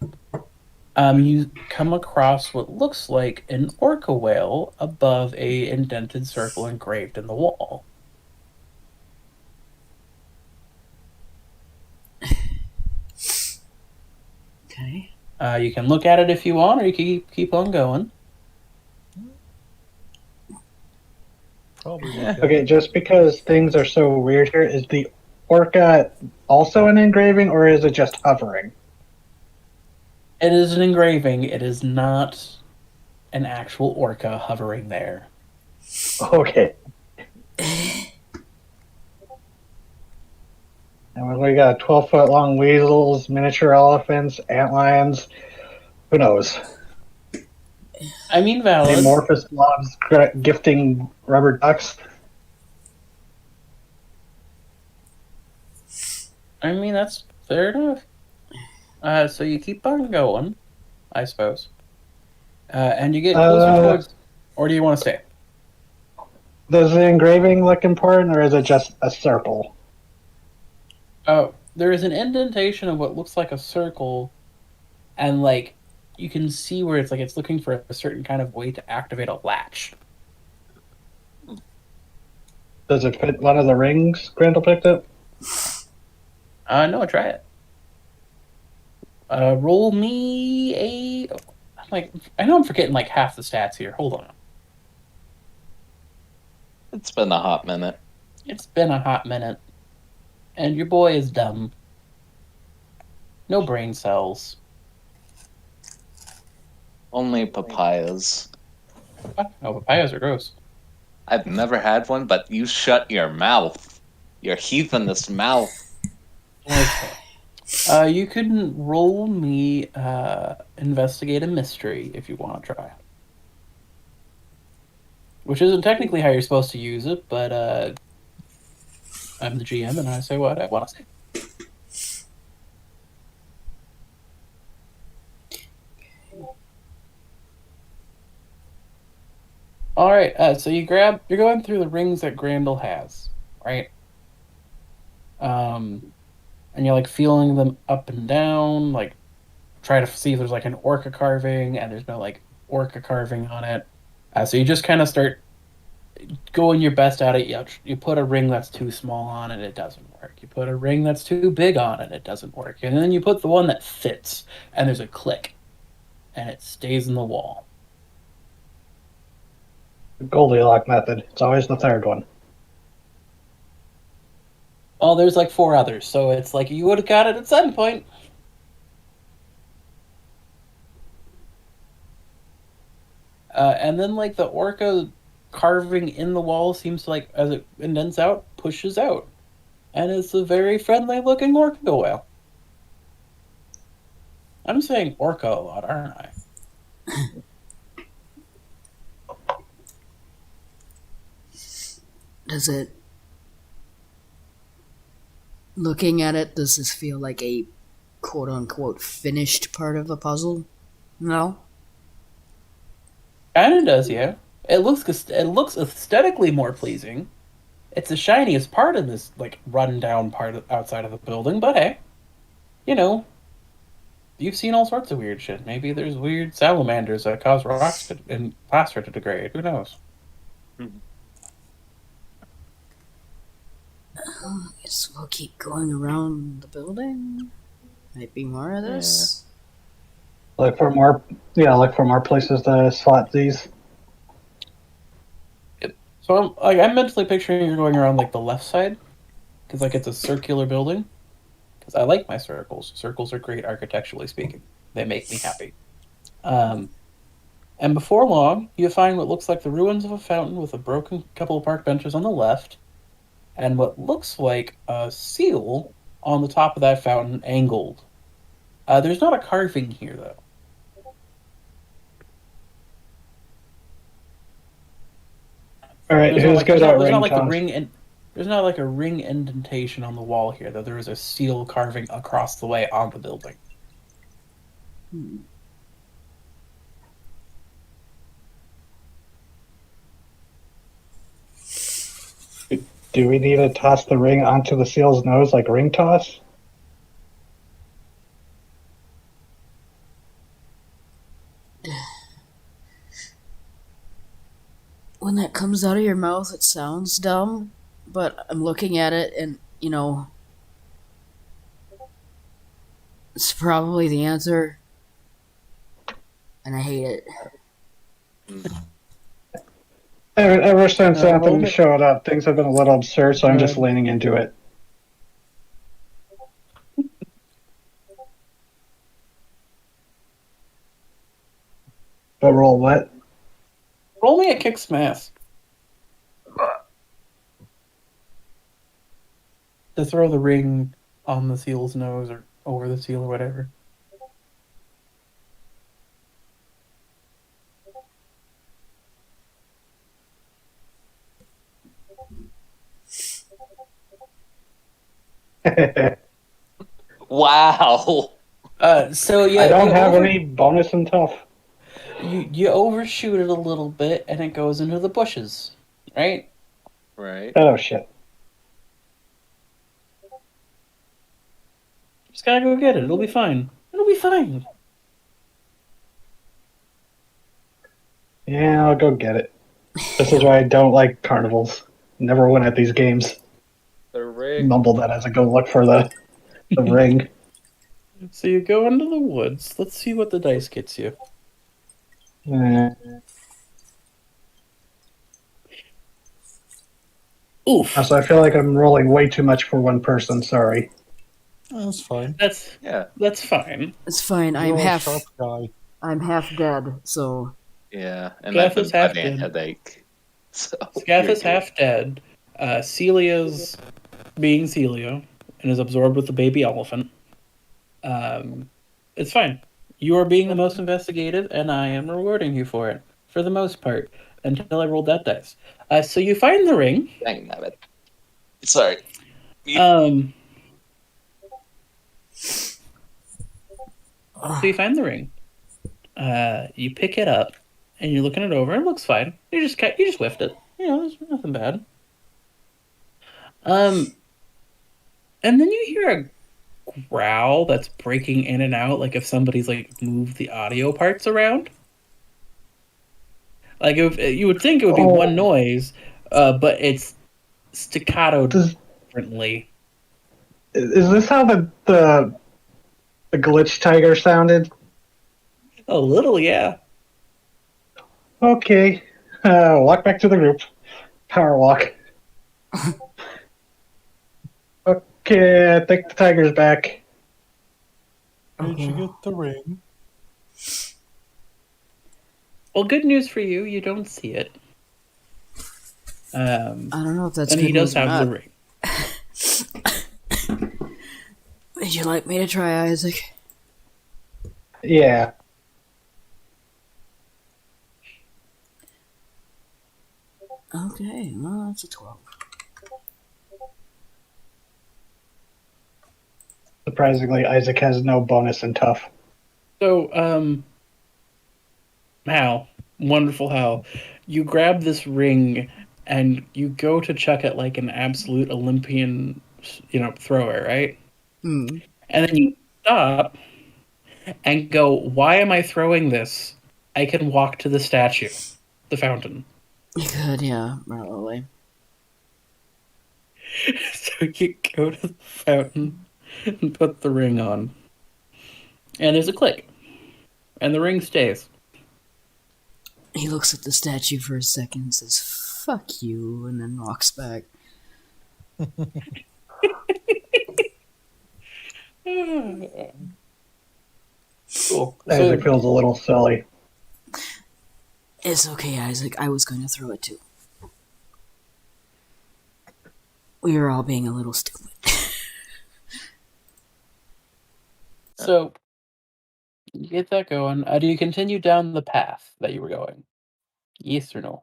you come across what looks like an orca whale above a indented circle engraved in the wall.
Okay.
You can look at it if you want, or you can keep on going.
Probably.
Okay, just because things are so weird here, is the orca also an engraving, or is it just hovering?
It is an engraving. It is not an actual orca hovering there.
Okay. And we got 12-foot long weasels, miniature elephants, antlions. Who knows?
I mean, valid.
Amorphous blobs gifting rubber ducks.
I mean, that's fair enough. So you keep on going, I suppose. And you get closer towards... Or do you want to stay?
Does the engraving look important, or is it just a circle?
Oh, there is an indentation of what looks like a circle, and you can see where it's it's looking for a certain kind of way to activate a latch.
Does it fit one of the rings Grandel picked up?
No, try it. Roll me a. I know I'm forgetting like half the stats here. Hold on.
It's been a hot minute.
It's been a hot minute, and your boy is dumb. No brain cells.
Only papayas.
No, papayas are gross.
I've never had one, but you shut your mouth. Your heathenous mouth.
Okay. You can roll me investigate a mystery if you want to try. Which isn't technically how you're supposed to use it, but I'm the GM and I say what I want to say. All right. So you're going through the rings that Grandel has, right? And you're like feeling them up and down, like try to see if there's like an orca carving, and there's no like orca carving on it. So you just kind of start going your best at it. You put a ring that's too small on it, it doesn't work. You put a ring that's too big on it, it doesn't work. And then you put the one that fits, and there's a click, and it stays in the wall.
Goldilocks method. It's always the third one.
Oh, there's like 4 others, so it's like you would have got it at some point. And then like the orca carving in the wall seems to like as it indents out, pushes out. And it's a very friendly looking orca whale. I'm saying orca a lot, aren't I?
Does it. Looking at it, does this feel like a quote unquote finished part of the puzzle? No?
Kinda does, yeah. It looks aesthetically more pleasing. It's the shiniest part in this like run-down part outside of the building, but hey, you know, you've seen all sorts of weird shit. Maybe there's weird salamanders that cause rocks and plaster to degrade. Who knows?
I guess we'll keep going around the building. Might be more of this.
Look for more places to slot these.
So I'm mentally picturing you're going around like the left side, because like it's a circular building. Because I like my circles. Circles are great architecturally speaking. They make me happy. And before long, you find what looks like the ruins of a fountain with a broken couple of park benches on the left, and what looks like a seal on the top of that fountain, angled. There's not a carving here, though.
All right,
There's
who's good at
there's
ring
not like a
toss?
ring and there's not like a ring indentation on the wall here, though. There is a seal carving across the way on the building.
Do we need to toss the ring onto the seal's nose like ring toss?
When that comes out of your mouth, it sounds dumb, but I'm looking at it and, it's probably the answer. And I hate it.
Ever since
roll
Anthony
it.
showed up, things have been a little absurd, so I'm just leaning into it. But roll what?
Roll me a kick smash. To throw the ring on the seal's nose or over the seal or whatever.
Wow.
So yeah,
I don't have any bonus in tough.
You overshoot it a little bit and it goes into the bushes, right?
Right.
Oh shit.
Just gotta go get it. It'll be fine. It'll be fine.
Yeah, I'll go get it. This is why I don't like carnivals. Never win at these games.
The rig.
Mumble that as I go look for the ring.
So you go into the woods. Let's see what the dice gets you.
Eh,
Oof.
Also, I feel like I'm rolling way too much for one person. Sorry.
That's fine.
Yeah,
That's fine.
It's fine.
You're a sharp guy.
I'm half dead, so
yeah. And
Gaff
I've been
is half
fighting a
dead.
headache. So
Scaff
you're
is
good.
half dead. Celia's being Celia and is absorbed with the baby elephant. It's fine. You are being the most investigative, and I am rewarding you for it, for the most part, until I rolled that dice. So you find the ring.
Dang nabbit. Sorry.
So you find the ring. You pick it up, and you're looking it over. It looks fine. You just whiffed it. There's nothing bad. And then you hear a growl that's breaking in and out, like if somebody's like moved the audio parts around. Like you would think it would be one noise, but it's staccato differently.
Is this how the glitch tiger sounded?
A little, yeah.
Okay. Walk back to the group. Power walk. Okay, I think the tiger's back.
Did you get the ring?
Well, good news for you. You don't see it.
I don't know if that's
And
good
he does
news or
have
not.
the ring.
Would you like me to try, Isaac?
Yeah.
Okay, well, that's a 12.
Surprisingly, Isaac has no bonus in tough.
So, Hal, wonderful Hal, you grab this ring and you go to chuck it like an absolute Olympian, thrower, right?
Hmm.
And then you stop and go, why am I throwing this? I can walk to the statue, the fountain.
You could, yeah, probably.
So you go to the fountain and put the ring on. And there's a click. And the ring stays.
He looks at the statue for a second and says, "Fuck you," and then walks back.
Cool.
Isaac feels a little silly.
It's okay, Isaac. I was going to throw it too. We were all being a little stupid.
So you get that going. Do you continue down the path that you were going? Yes or no?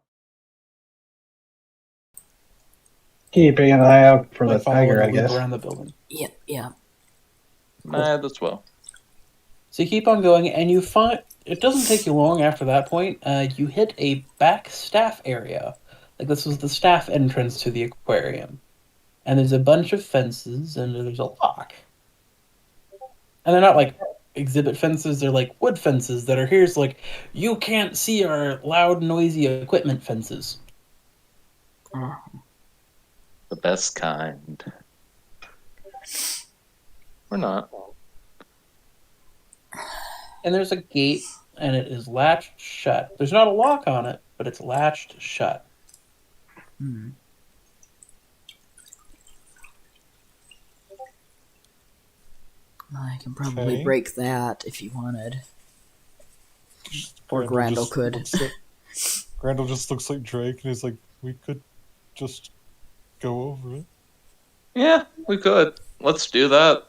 Keeping an eye out for the
Like following
tiger,
the
I
loop
guess.
around the building.
Yeah.
Might as well.
So you keep on going, and you find it doesn't take you long after that point. You hit a back staff area. Like this was the staff entrance to the aquarium. And there's a bunch of fences, and there's a lock. And they're not like exhibit fences, they're like wood fences that are here. So like, you can't see our loud, noisy equipment fences.
The best kind. Or not.
And there's a gate, and it is latched shut. There's not a lock on it, but it's latched shut.
Hmm. I can probably
Okay.
break that if you wanted. Or Grandel
just
could.
Grandel just looks like Drake, and he's like, "We could just go over it."
Yeah, we could. Let's do that.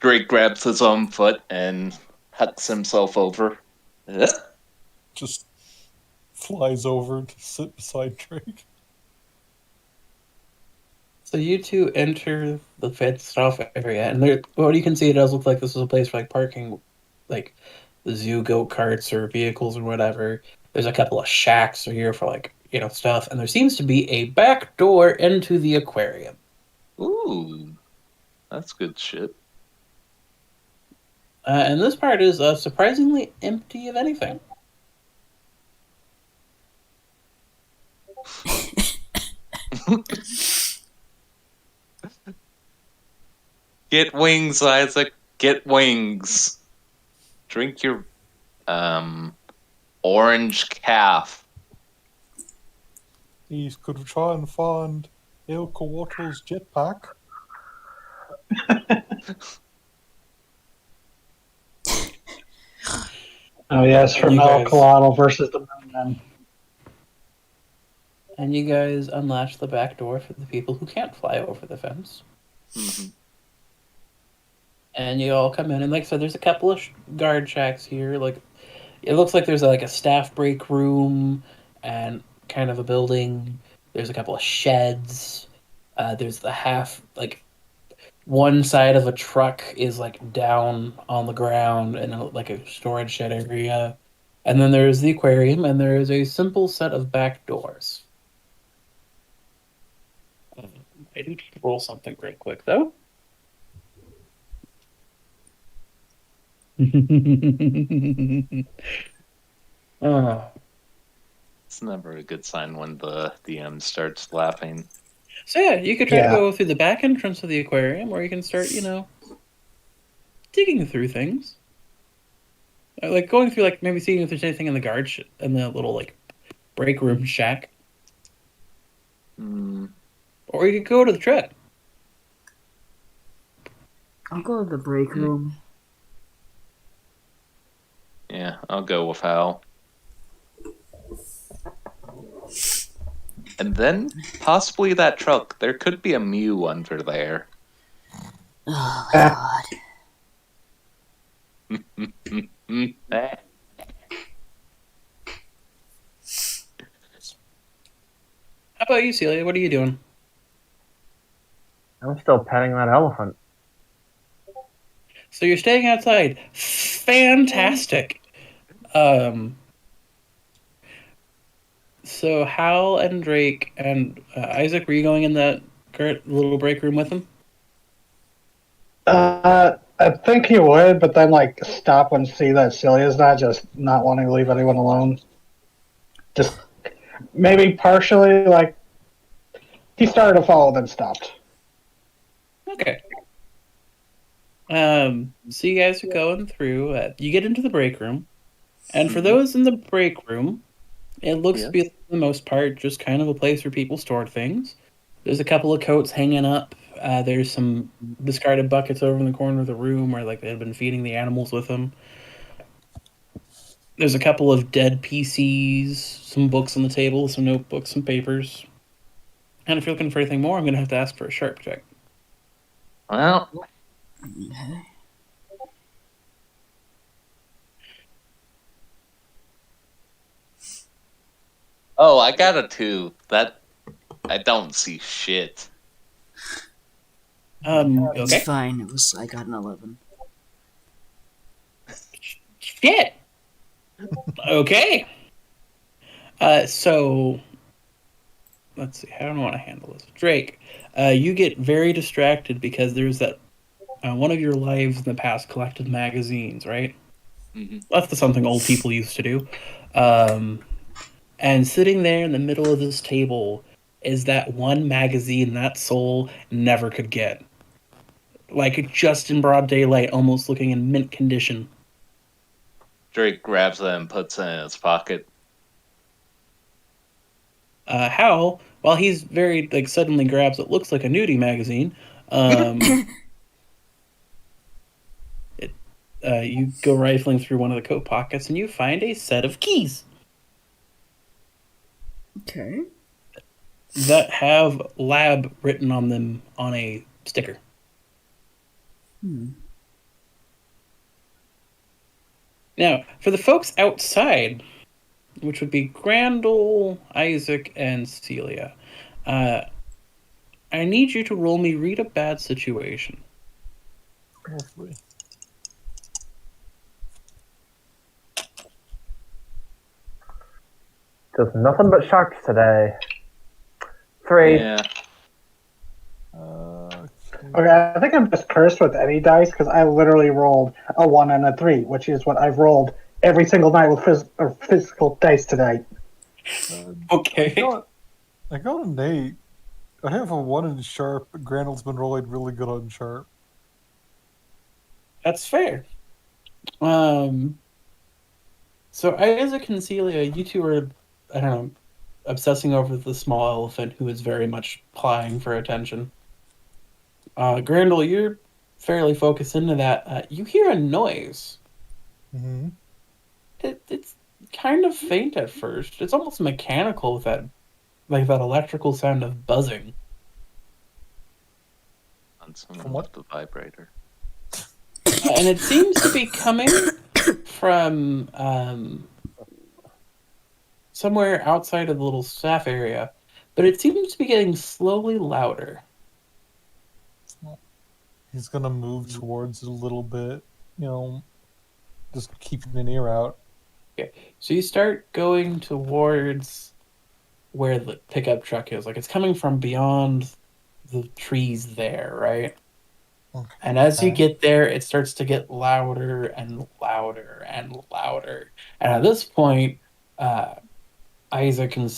Drake grabs his own foot and hucks himself over.
Just flies over to sit beside Drake.
So you two enter the fenced off area, and what you can see, it does look like this is a place for like parking, like the zoo go karts or vehicles or whatever. There's a couple of shacks here for like stuff, and there seems to be a back door into the aquarium.
Ooh, that's good shit.
And this part is surprisingly empty of anything.
Get wings, Isaac. Get wings. Drink your orange calf.
Please, could we try and find Ilka jetpack?
Oh yes,
And
from
you
El
guys,
Colado versus the Moon.
and you guys unlatch the back door for the people who can't fly over the fence.
Mm-hmm.
And you all come in, and like I said, there's a couple of guard shacks here. Like, it looks like there's like a staff break room and kind of a building. There's a couple of sheds. There's the half, like, one side of a truck is like down on the ground in like a storage shed area. And then there's the aquarium, and there is a simple set of back doors. I do need to roll something real quick, though. uh,
It's never a good sign when the DM starts laughing.
so yeah, you could try to
Yeah.
go through the back entrance of the aquarium, or you can start, digging through things. Like going through, like maybe seeing if there's anything in the in the little like break room shack,
Mm,
or you could go to the truck.
I'll go to the break room.
yeah, I'll go with Hal. And then possibly that truck. There could be a Mew under there.
Oh
Eh.
God.
Eh.
How about you, Celia? What are you doing?
I'm still petting that elephant.
So you're staying outside. Fantastic. So Hal and Drake and Isaac, were you going in that little break room with them?
I think he would, but then like stop and see that Celia's not wanting to leave anyone alone. Just maybe partially like he started to follow, then stopped.
Okay. So you guys are going through. You get into the break room, and for
Mhm.
those in the break room, it looks to be,
Yes.
for the most part, just kind of a place where people stored things. There's a couple of coats hanging up. There's some discarded buckets over in the corner of the room where like they had been feeding the animals with them. There's a couple of dead PCs, some books on the table, some notebooks, some papers. And if you're looking for anything more, I'm going to have to ask for a sharp check.
Well,
Okay.
oh, I got a 2. That I don't see shit.
It's
Okay.
fine. I got an 11.
Shit. Okay. So let's see. How do I want to handle this? Drake, you get very distracted because there's that one of your lives in the past collected magazines, right?
Mhm.
That's something old people used to do. Um, and sitting there in the middle of this table is that one magazine that soul never could get. Like just in broad daylight, almost looking in mint condition.
Drake grabs it and puts it in his pocket.
Hal, while he's very like suddenly grabs what looks like a nudie magazine, you go rifling through one of the coat pockets and you find a set of keys
Okay.
that have lab written on them on a sticker.
Hmm.
Now, for the folks outside, which would be Grandel, Isaac, and Celia, I need you to roll me read a bad situation.
Lovely.
Just nothing but sharks today. 3.
Yeah.
Okay.
Okay, I think I'm just cursed with any dice because I literally rolled a 1 and a 3, which is what I've rolled every single night with physical dice tonight.
I
Okay.
got an 8. I have a 1 in sharp, but Grandel's been rolling really good on sharp.
That's fair. So Isaac and Celia, you two are, I don't know, obsessing over the small elephant who is very much plying for attention. Grandel, you're fairly focused into that. You hear a noise.
Mm-hmm.
It's kind of faint at first. It's almost mechanical with that, like that electrical sound of buzzing.
On someone
From what?
with the vibrator.
And it seems to be coming from somewhere outside of the little staff area, but it seems to be getting slowly louder.
He's gonna move towards it a little bit, just keeping an ear out.
Okay, so you start going towards where the pickup truck is. Like it's coming from beyond the trees there, right?
Okay.
And as you get there, it starts to get louder and louder and louder. And at this point, uh, Isaac and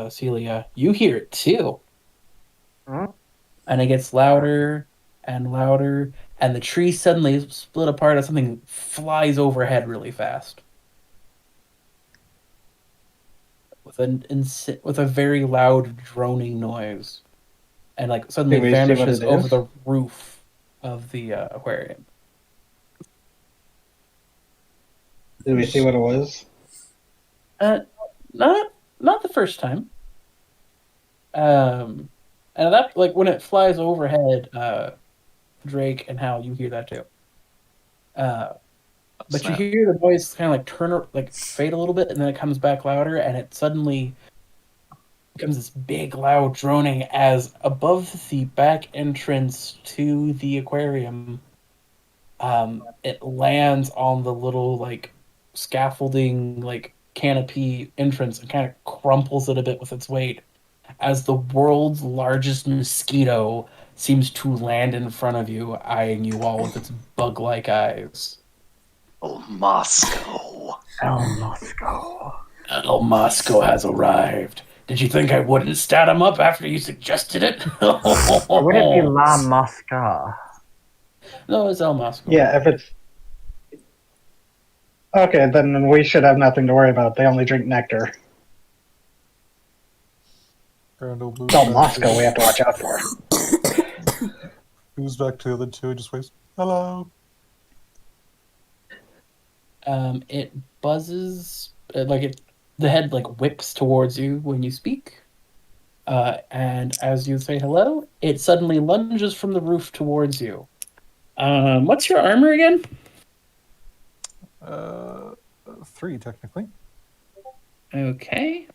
Celia, you hear it too.
Hmm?
And it gets louder and louder, and the tree suddenly split apart as something flies overhead really fast. With a very loud droning noise, and like suddenly
Do we see what
vanishes
it
over
is?
the roof of the aquarium.
Did we see what it was?
Uh, not the first time. And that like when it flies overhead, Drake and Hal, you hear that too. Uh,
Oh,
but you
snap.
hear the noise kind of like like fade a little bit, and then it comes back louder, and it suddenly becomes this big, loud droning as above the back entrance to the aquarium, it lands on the little like scaffolding, like canopy entrance, and kind of crumples it a bit with its weight as the world's largest mosquito seems to land in front of you, eyeing you all with its bug-like eyes.
Oh, Moscow.
El Moscow.
El Moscow has arrived. Did you think I wouldn't stat him up after you suggested it?
Or would it be La Mosca?
No, it's El Moscow.
Yeah, if it's okay, then we should have nothing to worry about. They only drink nectar.
Grandel moves
It's all
back
Moscow we have to watch out for.
moves back to the other two and just waits. Hello.
It buzzes the head like whips towards you when you speak. And as you say hello, it suddenly lunges from the roof towards you. What's your armor again?
3 technically.
Okay.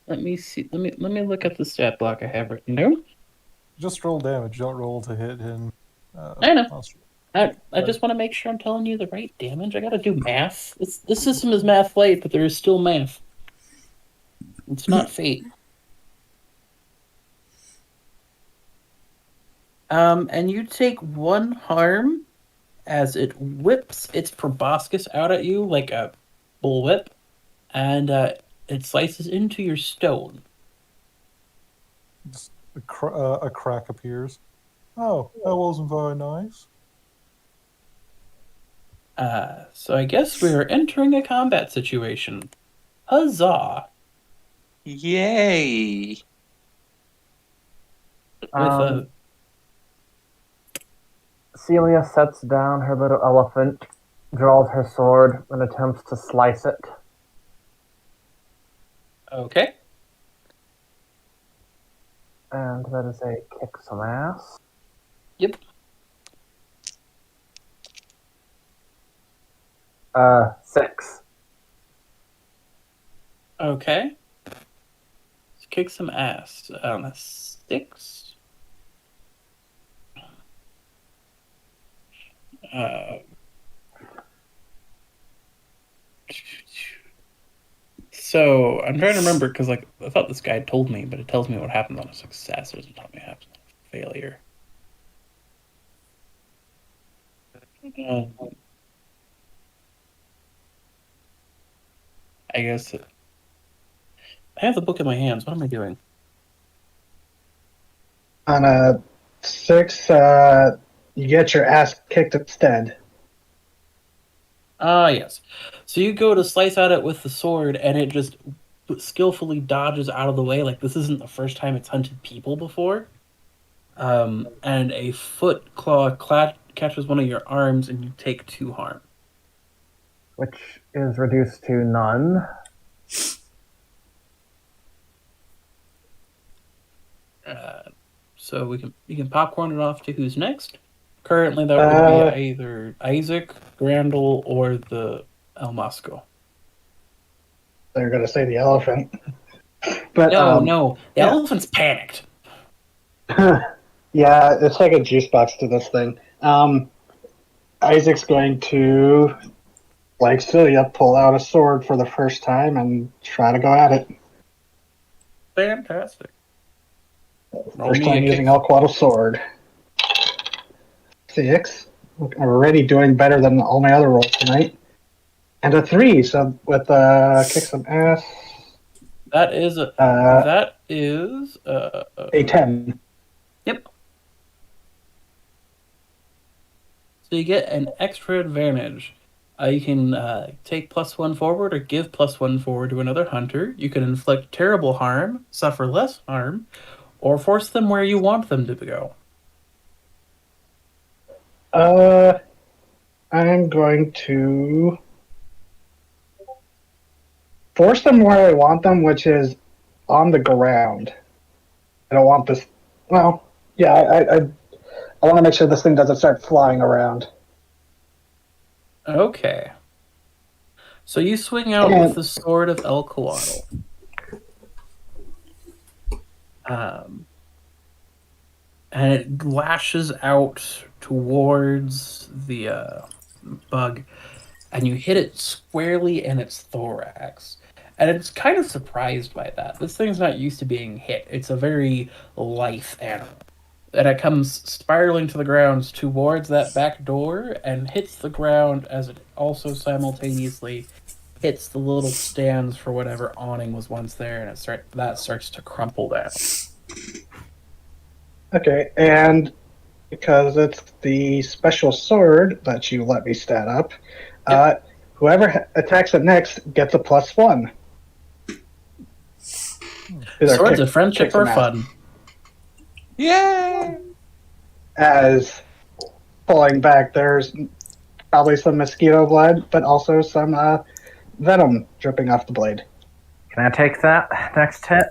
Let me see. Let me look at the stat block I have written down.
Just roll damage. Don't roll to hit him.
I know.
monster.
I just want to make sure I'm telling you the right damage. I gotta do math. This system is math light, but there is still math. It's not fate. And you take 1 harm as it whips its proboscis out at you like a bullwhip, and it slices into your stone.
Just a crack appears. Oh, that wasn't very nice.
So I guess we are entering a combat situation. Huzzah!
Yay.
With a
Celia sets down her little elephant, draws her sword, and attempts to slice it.
okay.
And that is a kick some ass.
Yep.
6.
Okay. Let's kick some ass on a 6. So I'm trying to remember because I thought this guy told me, but it tells me what happens on a success. It doesn't tell me what happens on a failure. Uh, I guess I have the book in my hands. What am I doing?
On a 6, you get your ass kicked instead.
Ah, yes. So you go to slice at it with the sword, and it just skillfully dodges out of the way. Like this isn't the first time it's hunted people before. And a foot claw catches one of your arms, and you take 2 harm.
Which is reduced to none.
So we can popcorn it off to who's next. Currently, that would be either Isaac, Grandel, or the El Masco.
They're going to say the elephant. But
No, the
yeah.
elephant's panicked.
Yeah, it's like a juice box to this thing. Isaac's going to, like Celia, pull out a sword for the first time and try to go at it.
Fantastic. Roll
First
me a
time
kick.
using Elquattle's sword. 6. I'm already doing better than all my other rolls tonight. And a 3, so with kick some ass.
That is
A 10.
Yep. So you get an extra advantage. You can take +1 forward or give +1 forward to another hunter. You can inflict terrible harm, suffer less harm, or force them where you want them to go.
I'm going to force them where I want them, which is on the ground. I don't want this. Well, yeah, I want to make sure this thing doesn't start flying around.
Okay. So you swing out with the sword of El Coatl. And it lashes out towards the bug, and you hit it squarely in its thorax. And it's kind of surprised by that. This thing's not used to being hit. It's a very lithe animal. And it comes spiraling to the ground towards that back door and hits the ground as it also simultaneously hits the little stands for whatever awning was once there, and that starts to crumple down.
Okay, and because it's the special sword that you let me stat up, whoever attacks it next gets a +1.
Swords of friendship are fun.
Yay!
As pulling back, there's probably some mosquito blood, but also some venom dripping off the blade.
Can I take that next hit?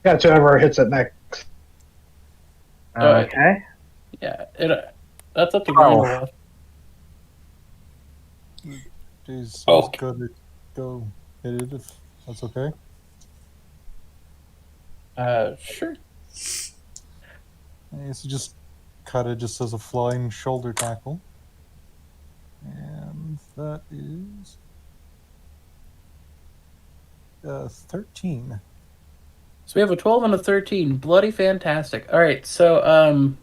Yeah, it's whoever hits it next.
Okay.
Yeah, that's up to
12.
Grandel.
He's
Okay.
gonna go hit it if that's okay.
Sure.
And so just cut it just as a flying shoulder tackle. And that is 13.
So we have a 12 and a 13. Bloody fantastic. All right, so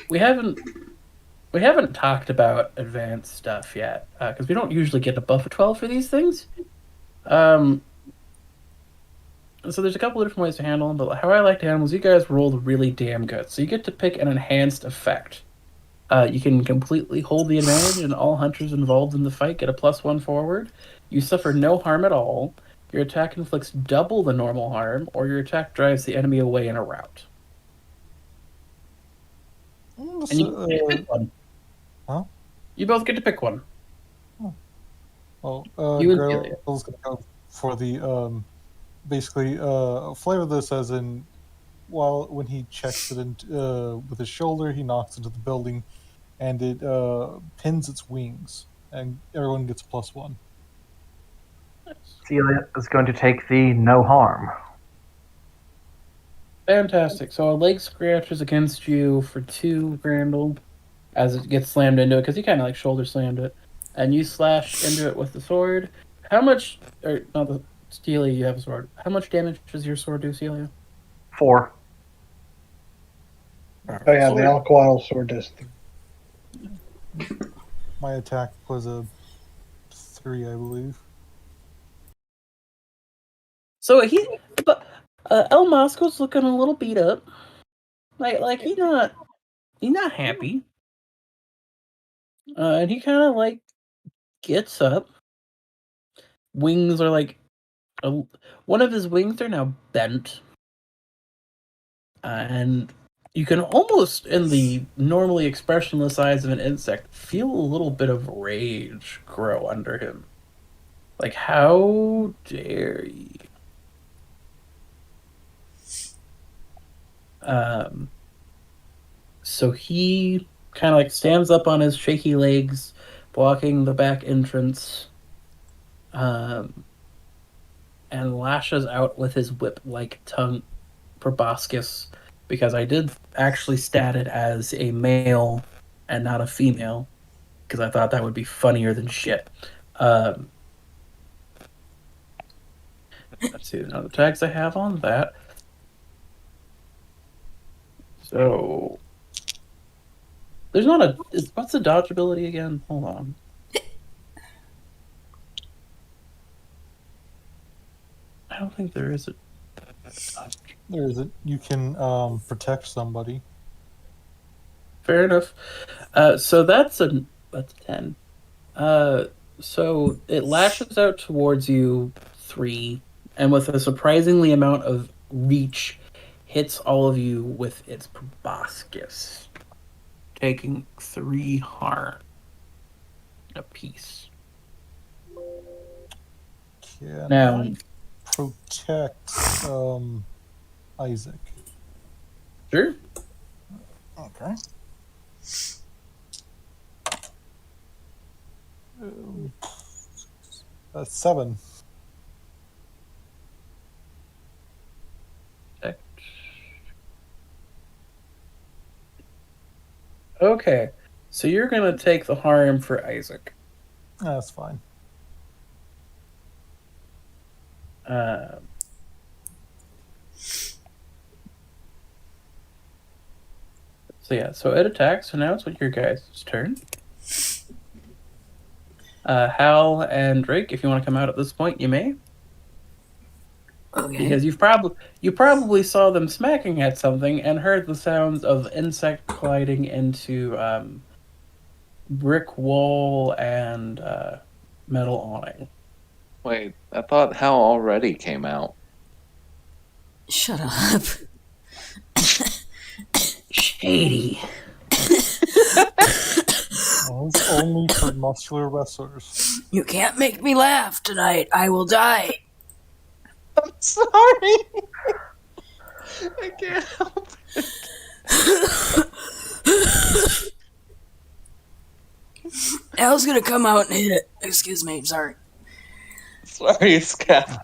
we haven't talked about advanced stuff yet because we don't usually get a buff of 12 for these things. So there's a couple of different ways to handle them, but how I like to handle them is you guys rolled really damn good. So you get to pick an enhanced effect. You can completely hold the advantage, and all hunters involved in the fight get a +1 forward. You suffer no harm at all. Your attack inflicts double the normal harm, or your attack drives the enemy away in a rout. And you get to pick one.
Huh?
You both get to pick one.
Well,
You and
Grell's gonna go for the basically flavor this as in when he checks it with his shoulder, he knocks into the building, and it pins its wings, and everyone gets a +1.
Celia is going to take the no harm.
Fantastic. So a leg scratches against you for 2, Grandel, as it gets slammed into it, because he kind of like shoulder slammed it. And you slash into it with the sword. How much, or not the Celia, you have a sword. How much damage does your sword do, Celia?
4.
Oh yeah, the Alcoil Sword Disc.
My attack was a 3, I believe.
So but El Mosco's looking a little beat up. Like he's not happy. And he kind of like gets up. Wings are like one of his wings are now bent, and you can almost, in the normally expressionless eyes of an insect, feel a little bit of rage grow under him. Like, how dare you? So he kind of like stands up on his shaky legs, blocking the back entrance, and lashes out with his whip-like tongue proboscis, because I did actually stat it as a male and not a female, because I thought that would be funnier than shit. Um, let's see the other tags I have on that. So there's not a. What's the dodge ability again? Hold on. I don't think there is a.
There's a you can protect somebody.
Fair enough. So that's a 10. So it lashes out towards you 3, and with a surprisingly amount of reach, hits all of you with its proboscis, taking 3 harm apiece.
Can
Now,
I protect Isaac?
sure.
Okay. That's 7.
Okay, so you're gonna take the harm for Isaac.
That's fine.
So yeah, so it attacks. So now it's your guys' turn. Hal and Drake, if you want to come out at this point, you may.
Okay.
Because you probably saw them smacking at something and heard the sounds of insect colliding into brick wall and metal awning.
Wait, I thought Hal already came out.
Shut up.
Shady.
Well, it's only for muscular wrestlers.
You can't make me laugh tonight. I will die.
I'm sorry. I can't help it.
Al's gonna come out and hit it. Excuse me, sorry.
Sorry, Scappa.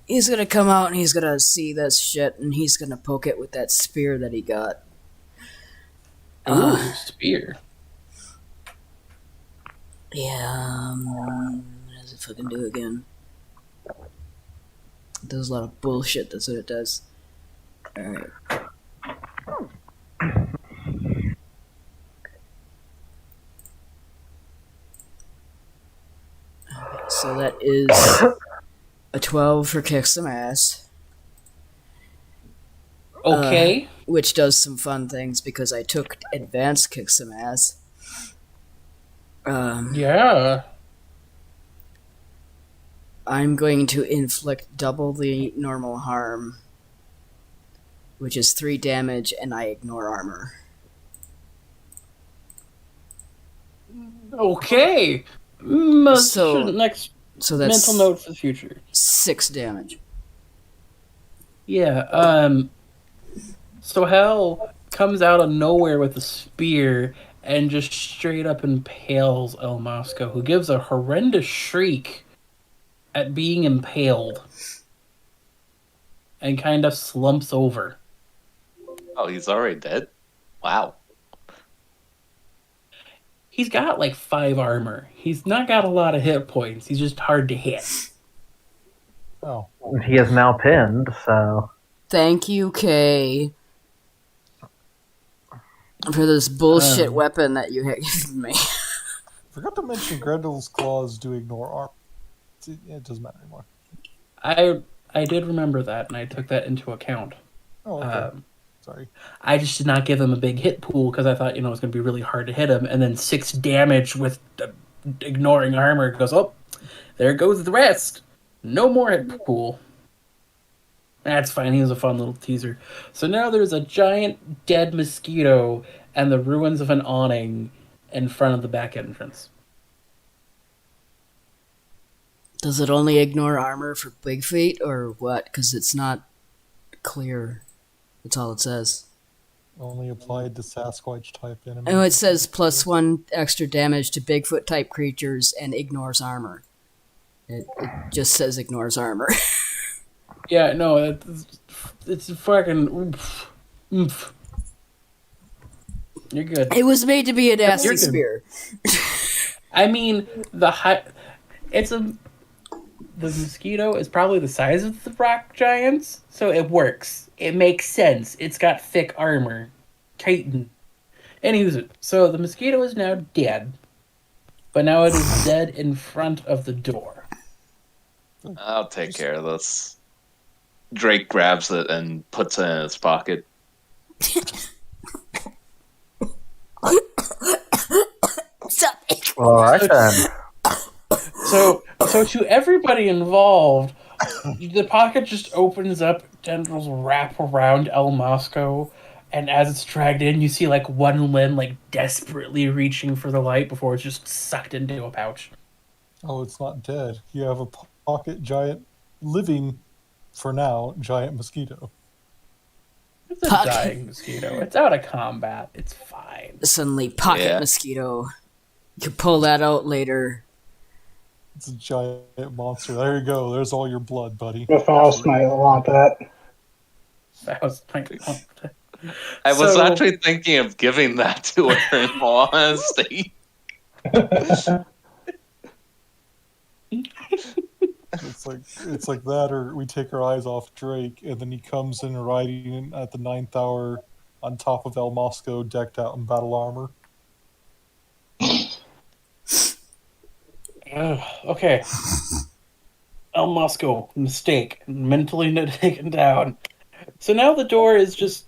He's gonna come out and he's gonna see this shit and he's gonna poke it with that spear that he got.
Ooh, spear.
Yeah, what does it fucking do again? It does a lot of bullshit, that's what it does. Alright. Okay, so that is a 12 for kick some ass.
Okay.
Which does some fun things because I took advanced kick some ass.
Yeah.
I'm going to inflict double the normal harm, which is 3 damage, and I ignore armor.
Okay.
So
Next
So that's
mental note for the future.
6 damage.
Yeah. So Hal comes out of nowhere with a spear and just straight up impales El Mosco, who gives a horrendous shriek at being impaled and kind of slumps over.
Oh, he's already dead? Wow.
He's got like 5 armor. He's not got a lot of hit points. He's just hard to hit.
Oh.
He is now pinned, so
Thank you, Kay, for this bullshit weapon that you had given me.
Forgot to mention Grendel's claws do ignore arm. It doesn't matter anymore.
I did remember that, and I took that into account.
Oh, okay. Sorry.
I just did not give him a big hit pool because I thought, it was going to be really hard to hit him, and then 6 damage with ignoring armor goes, oh, there goes the rest. No more hit pool. That's fine, he was a fun little teaser. So now there's a giant dead mosquito and the ruins of an awning in front of the back entrance.
Does it only ignore armor for big feet, or what? Because it's not clear. That's all it says.
Only applied to Sasquatch type enemies.
Oh, it says +1 extra damage to Bigfoot type creatures and ignores armor. It just says ignores armor.
Yeah, no, it's fucking oomph. Oomph. You're good.
It was made to be a nasty
You're good.
spear.
I mean, the mosquito is probably the size of the rock giants, so it works. It makes sense. It's got thick armor. Titan. Anywho, so the mosquito is now dead, but now it is dead in front of the door.
I'll take care of this. Drake grabs it and puts it in his pocket.
All right then.
So to everybody involved, the pocket just opens up, tendrils wrap around El Mosco, and as it's dragged in, you see like one limb like desperately reaching for the light before it's just sucked into a pouch.
Oh, it's not dead. You have a pocket giant, living, for now, giant mosquito.
It's a dying mosquito. It's out of combat. It's fine.
Suddenly, pocket mosquito. You can pull that out later.
It's a giant monster. There you go. There's all your blood, buddy.
The Faust might want that.
That was my
I was actually thinking of giving that to her in all honesty.
It's like that, or we take our eyes off Drake, and then he comes in riding in at the 9th hour on top of El Mosco, decked out in battle armor.
Okay. El Mosco, mistake. Mentally taken down. So now the door is just...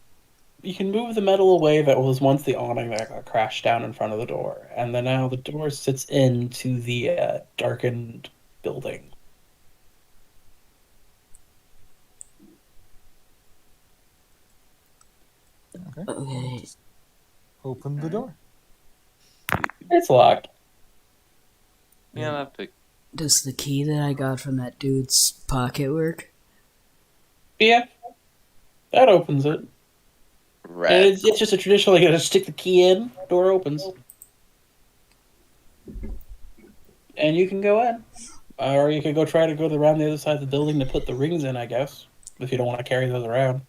You can move the metal away that was once the awning that got crashed down in front of the door. And then now the door sits into the darkened building.
Okay.
Just open the door.
It's locked.
Yeah, that big.
Does the key that I got from that dude's pocket work?
Yeah. That opens it.
Right.
And it's just a traditional, you gotta stick the key in, door opens. And you can go in. Or you could try to go around the other side of the building to put the rings in, I guess. If you don't want to carry those around.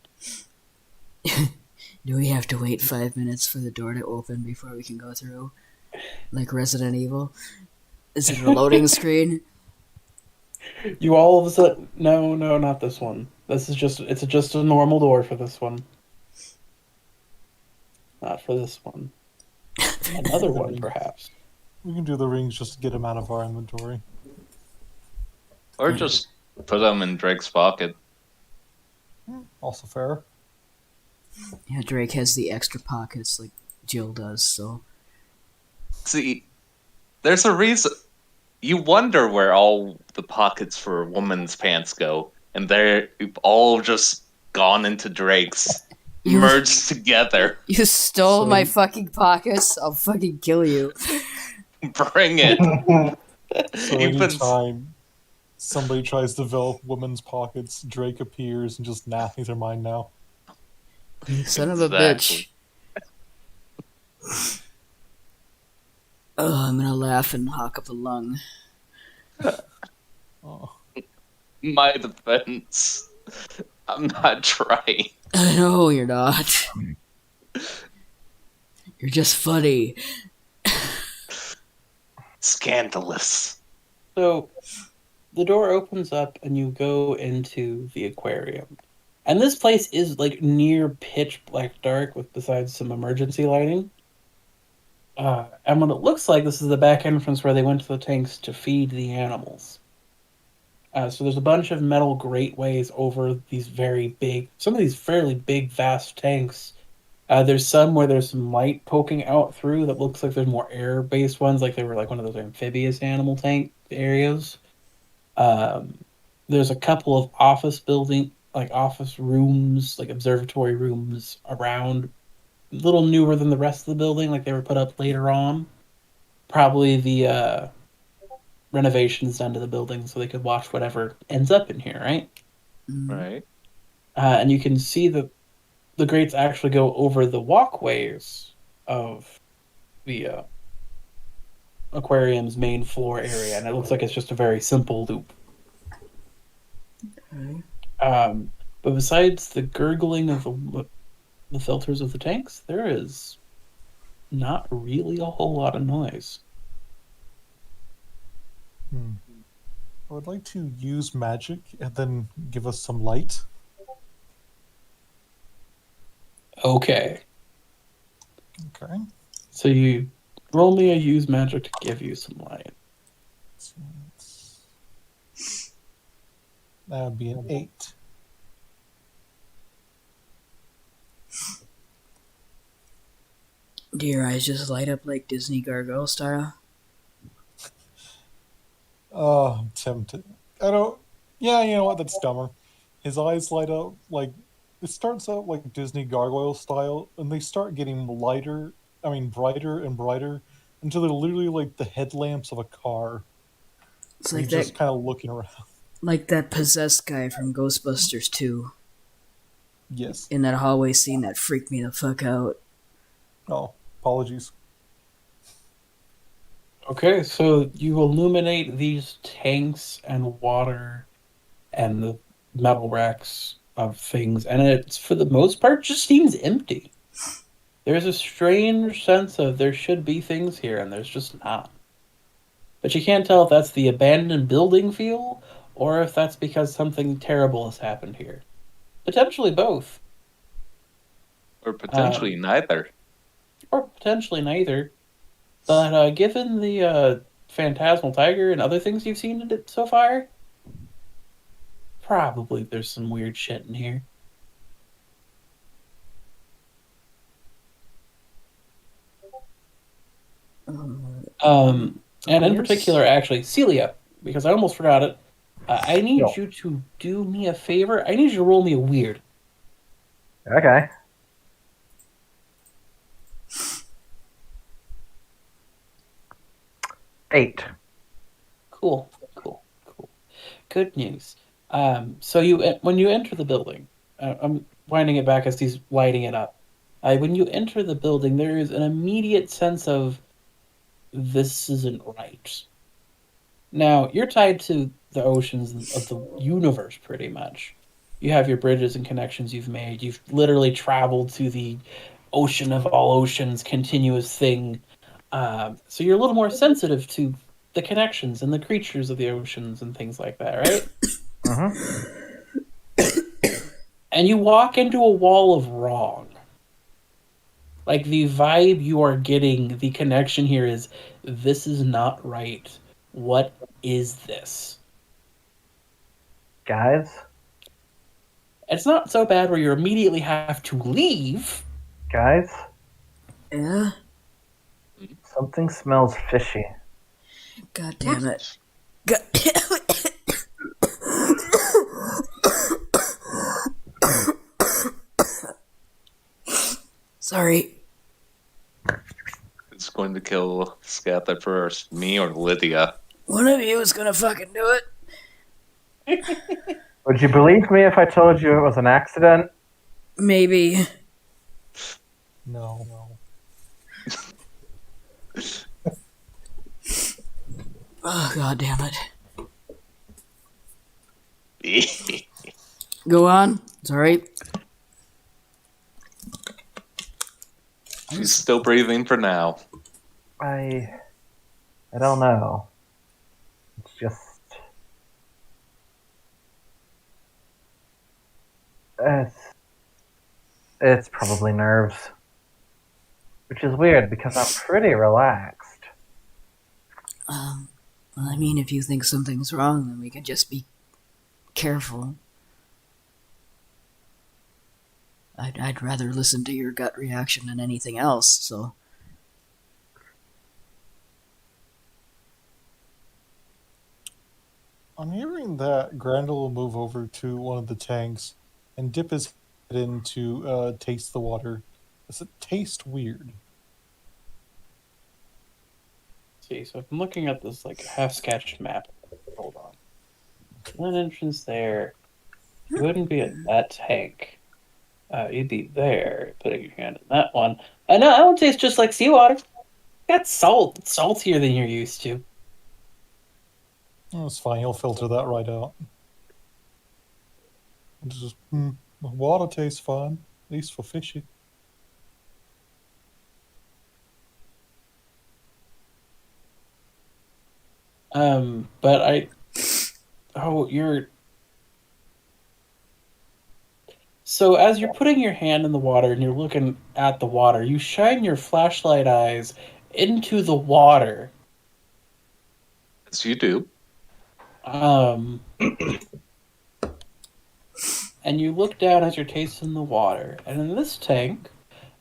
Do we have to wait 5 minutes for the door to open before we can go through? Like Resident Evil? Is it a loading screen?
You all of a sudden... No, not this one. This is just a normal door for this one. Not for this one. Another one, perhaps.
We can do the rings just to get them out of our inventory.
Or just put them in Drake's pocket.
Also fair.
Yeah, Drake has the extra pockets like Jill does, so...
See, there's a reason. You wonder where all the pockets for a woman's pants go, and they've all just gone into Drake's, merged together.
You stole my fucking pockets? I'll fucking kill you.
Bring it.
So anytime somebody tries to develop women's pockets, Drake appears and just napping their mind now.
Son of a bitch. Oh, I'm gonna laugh and hawk up a lung.
Oh.
My defense. I'm not trying.
I know you're not. You're just funny.
Scandalous.
So, the door opens up and you go into the aquarium. And this place is like near pitch black dark with besides some emergency lighting. And what it looks like, this is the back entrance where they went to the tanks to feed the animals. So there's a bunch of metal grateways over these very big, some of these fairly big, vast tanks. There's some where there's some light poking out through that looks like there's more air-based ones, like they were like one of those amphibious animal tank areas. Um, there's a couple of office building, like office rooms, like observatory rooms around, a little newer than the rest of the building, like they were put up later on. Probably the renovations done to the building so they could watch whatever ends up in here, right?
Mm.
Right.
And you can see that the grates actually go over the walkways of the aquarium's main floor area, and it looks like it's just a very simple loop.
Okay.
But besides the gurgling of the filters of the tanks, there is not really a whole lot of noise.
I would like to use magic and then give us some light.
Okay,
Okay.
so you roll me a use magic to give you some light.
So that would be an 8.
Do your eyes just light up like Disney gargoyle style?
Oh, I'm tempted. I don't. Yeah, you know what? That's dumber. His eyes light up like it starts out like Disney gargoyle style, and they start getting lighter. I mean, brighter and brighter until they're literally like the headlamps of a car.
It's
Where
like
you're just
that,
kind of looking around.
like that possessed guy from Ghostbusters 2
Yes.
in that hallway scene that freaked me the fuck out.
Oh, apologies.
Okay, so you illuminate these tanks and water and the metal racks of things, and it's for the most part just seems empty. There's a strange sense of there should be things here, and there's just not. But you can't tell if that's the abandoned building feel, or if that's because something terrible has happened here. Potentially both,
Or potentially neither.
or potentially neither. But given the phantasmal tiger and other things you've seen in it so far, probably there's some weird shit in here. And in
Yes?
particular, actually, Celia, because I almost forgot it. I need
Yo.
you to do me a favor. I need you to roll me a weird.
Okay. Eight.
Cool. Good news. So when you enter the building, I'm winding it back as he's lighting it up. When you enter the building, there is an immediate sense of this isn't right. Now, you're tied to the oceans of the universe pretty much. You have your bridges and connections you've made. You've literally traveled to the ocean of all oceans, continuous thing. So you're a little more sensitive to the connections and the creatures of the oceans and things like that, right?
Mm-hmm.
And you walk into a wall of wrong. Like the vibe you are getting, the connection here is this is not right. What is this?
Guys.
It's not so bad where you immediately have to leave.
Guys.
Yeah?
Something smells fishy.
God damn it. God- Sorry.
It's going to kill Scatha first, me or Lydia.
One of you is gonna fucking do it.
Would you believe me if I told you it was an accident?
Maybe.
No.
Oh, god damn it. Go on. It's alright.
She's still breathing for now.
I don't know. It's just It's probably nerves. Which is weird because I'm pretty relaxed.
Well, I mean, if you think something's wrong, then we can just be careful. I'd rather listen to your gut reaction than anything else, so.
On hearing that, Grandel will move over to one of the tanks and dip his head in to taste the water. Does it taste weird?
See, so if I'm looking at this like half-sketched map, hold on. One entrance there. You wouldn't be at that tank. You'd be there, putting your hand in that one. I know, that one tastes just like seawater. Got salt. It's saltier than you're used to.
Oh, it's fine. He'll filter that right out. It's just, the water tastes fine, at least for fishy.
But I. Oh, you're. So as you're putting your hand in the water and you're looking at the water, you shine your flashlight eyes into the water.
As you do.
And you look down as you're tasting the water, and in this tank,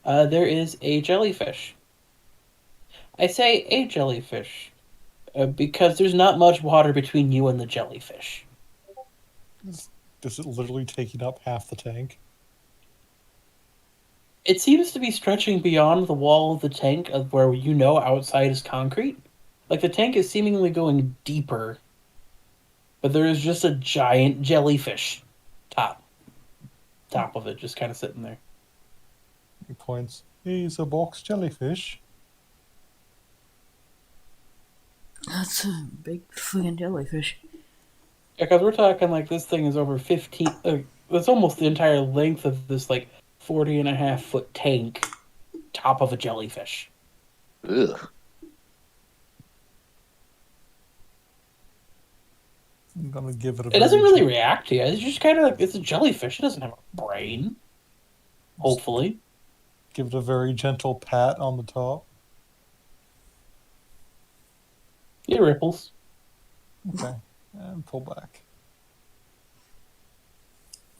there is a jellyfish. I say a jellyfish because there's not much water between you and the jellyfish.
Is it literally taking up half the tank?
It seems to be stretching beyond the wall of the tank of where you know outside is concrete. Like the tank is seemingly going deeper, but there is just a giant jellyfish top of it, just kind of sitting there.
He points. He's a box jellyfish.
That's a big fucking jellyfish.
Yeah, because we're talking like this thing is over 15. That's almost the entire length of this like 40.5 foot tank, top of a jellyfish.
Ugh.
I'm gonna give it a.
It doesn't really react to you. It's just kind of like it's a jellyfish. It doesn't have a brain. Hopefully.
Give it a very gentle pat on the top.
It ripples.
Okay, and pull back.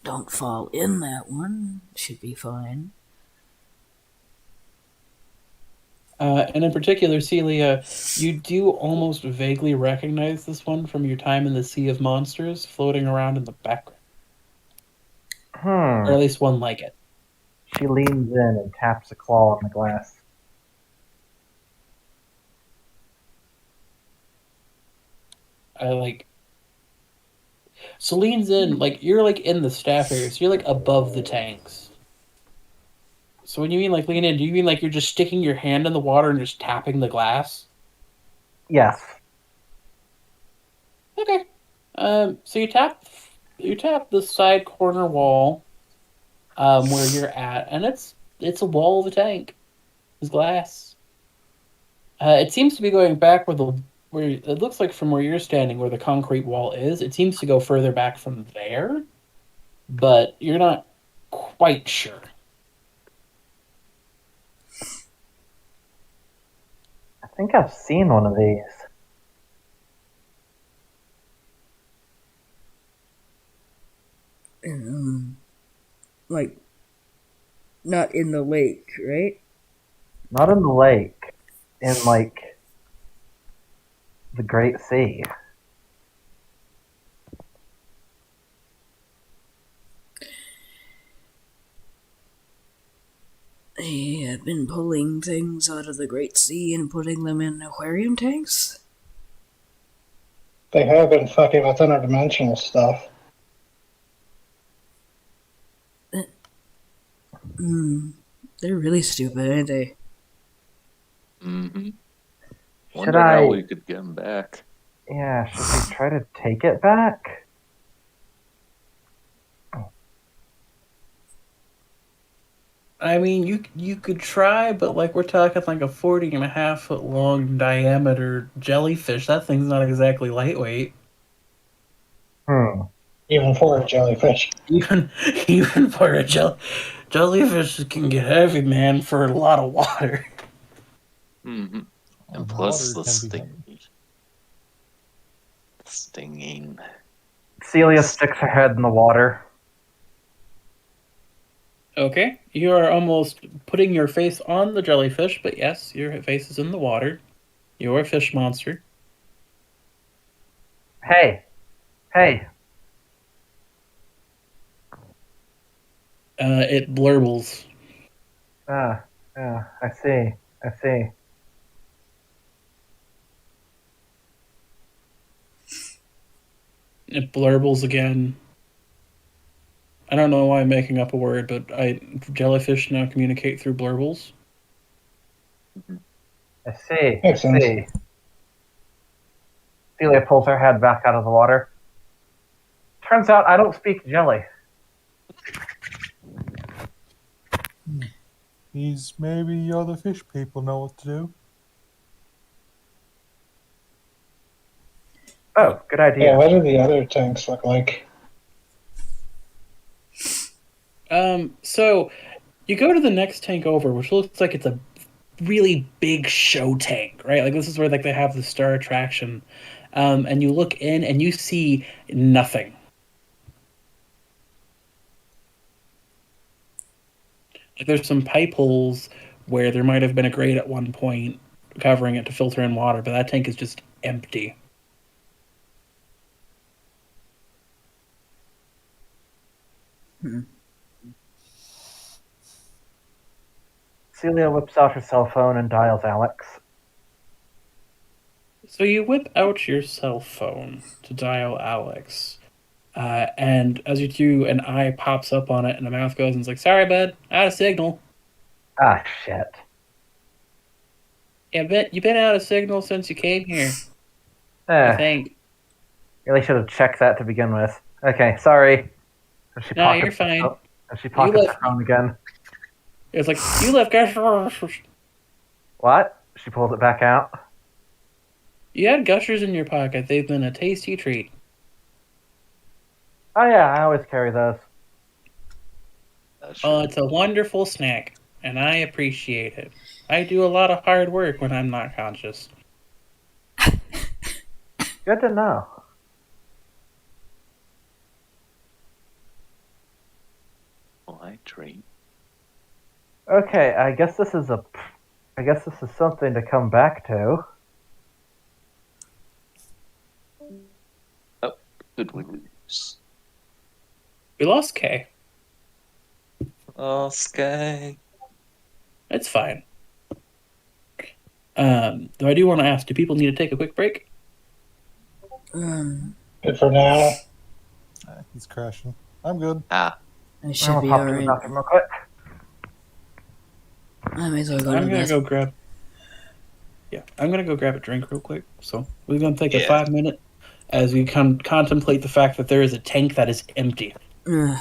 Don't fall in that one. Should be fine.
And in particular, Celia, you do almost vaguely recognize this one from your time in the Sea of Monsters floating around in the background. Or at least one like it.
She leans in and taps a claw on the glass.
So leans in, like, you're like in the staff area, so you're like above the tanks. So when you mean like lean in, do you mean like you're just sticking your hand in the water and just tapping the glass?
Yes.
Okay. So you tap the side corner wall, where you're at, and it's a wall of the tank. It's glass. It seems to be going back where it looks like from where you're standing, where the concrete wall is. It seems to go further back from there, but you're not quite sure.
I think I've seen one of these.
Like, not in the lake, right?
Not in the lake. In, like, the Great Sea.
They have been pulling things out of the Great Sea and putting them in aquarium tanks?
They have been fucking with interdimensional stuff.
They're really stupid, aren't they?
Mm-hmm.
Should
Wonder how we could get him back.
Yeah, should we try to take it back?
I mean, you could try, but like we're talking like a 40.5 foot long diameter jellyfish. That thing's not exactly lightweight.
Even for a jellyfish.
Even for a Jellyfish can get heavy, man, for a lot of water.
Mm-hmm. And
Water
plus the
can be heavy.
stinging.
Celia sticks her head in the water.
Okay, you are almost putting your face on the jellyfish, but yes, your face is in the water. You're a fish monster.
Hey, hey,
It blurbles.
ah, I see, I see.
It blurbles again. I don't know why I'm making up a word, but jellyfish now communicate through blurbles.
I see, I
Makes sense.
see. Celia pulls her head back out of the water. Turns out I don't speak jelly.
These maybe other fish people know what to do.
Oh, good
Yeah,
idea.
what do the other tanks look like?
So you go to the next tank over, which looks like it's a really big show tank, right? Like this is where like they have the star attraction. And you look in and you see nothing. Like there's some pipe holes where there might have been a grate at one point covering it to filter in water, but that tank is just empty.
Celia whips out her cell phone and dials Alex.
So you whip out your cell phone to dial Alex. And as you do, an eye pops up on it and the mouth goes and it's like, sorry, bud, out of signal.
Ah, shit.
Yeah, you've been out of signal since you came here, I
Eh,
think.
really should have checked that to begin with. Okay, sorry. And she
No, you're
pockets
fine. You
her
left.
phone again.
It's like, you left, gushers.
What? She pulls it back out.
You had gushers in your pocket. They've been a tasty treat.
Oh yeah, I always carry those.
That's
Oh,
true.
it's a wonderful snack, and I appreciate it. I do a lot of hard work when I'm not conscious.
Good to know.
Well, I drink.
Okay, I guess this is something to come back to.
Oh, did we lose?
We lost Kay.
Oh, Sky.
It's fine. Though I do want to ask, do people need to take a quick break?
Good for now.
He's crashing. I'm good.
I
I'm
should
gonna
be
pop to the
alright.
bathroom real quick.
I may as well go to
I'm
the
gonna
bathroom.
go grab. Yeah, I'm gonna go grab a drink real quick. So we're gonna take a
Yeah.
5 minute as we contemplate the fact that there is a tank that is empty.
Ugh.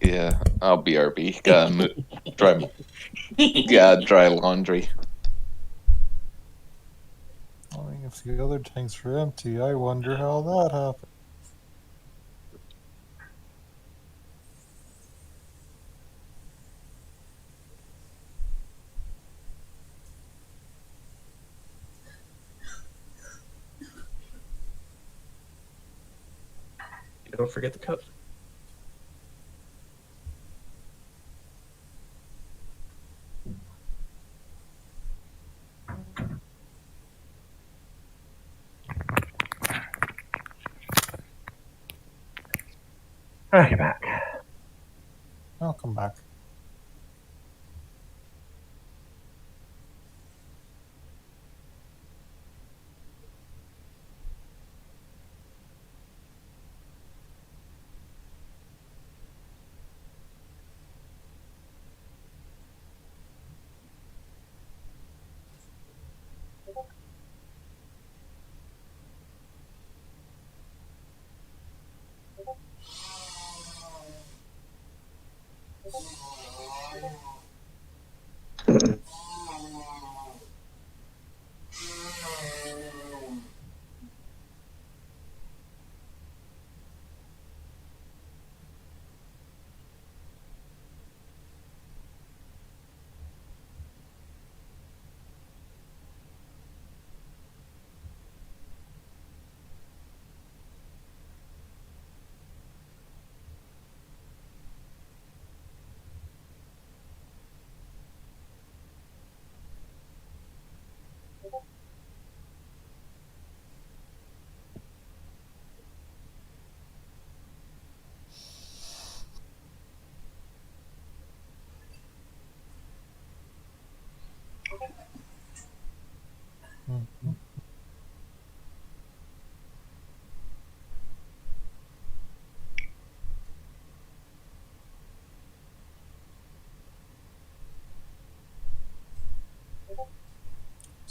Yeah, I'll BRB. Gotta dry. Yeah, dry laundry.
I mean, if the other tanks are empty, I wonder how that happened.
Don't forget the cup.
Okay, back.
I'll come back.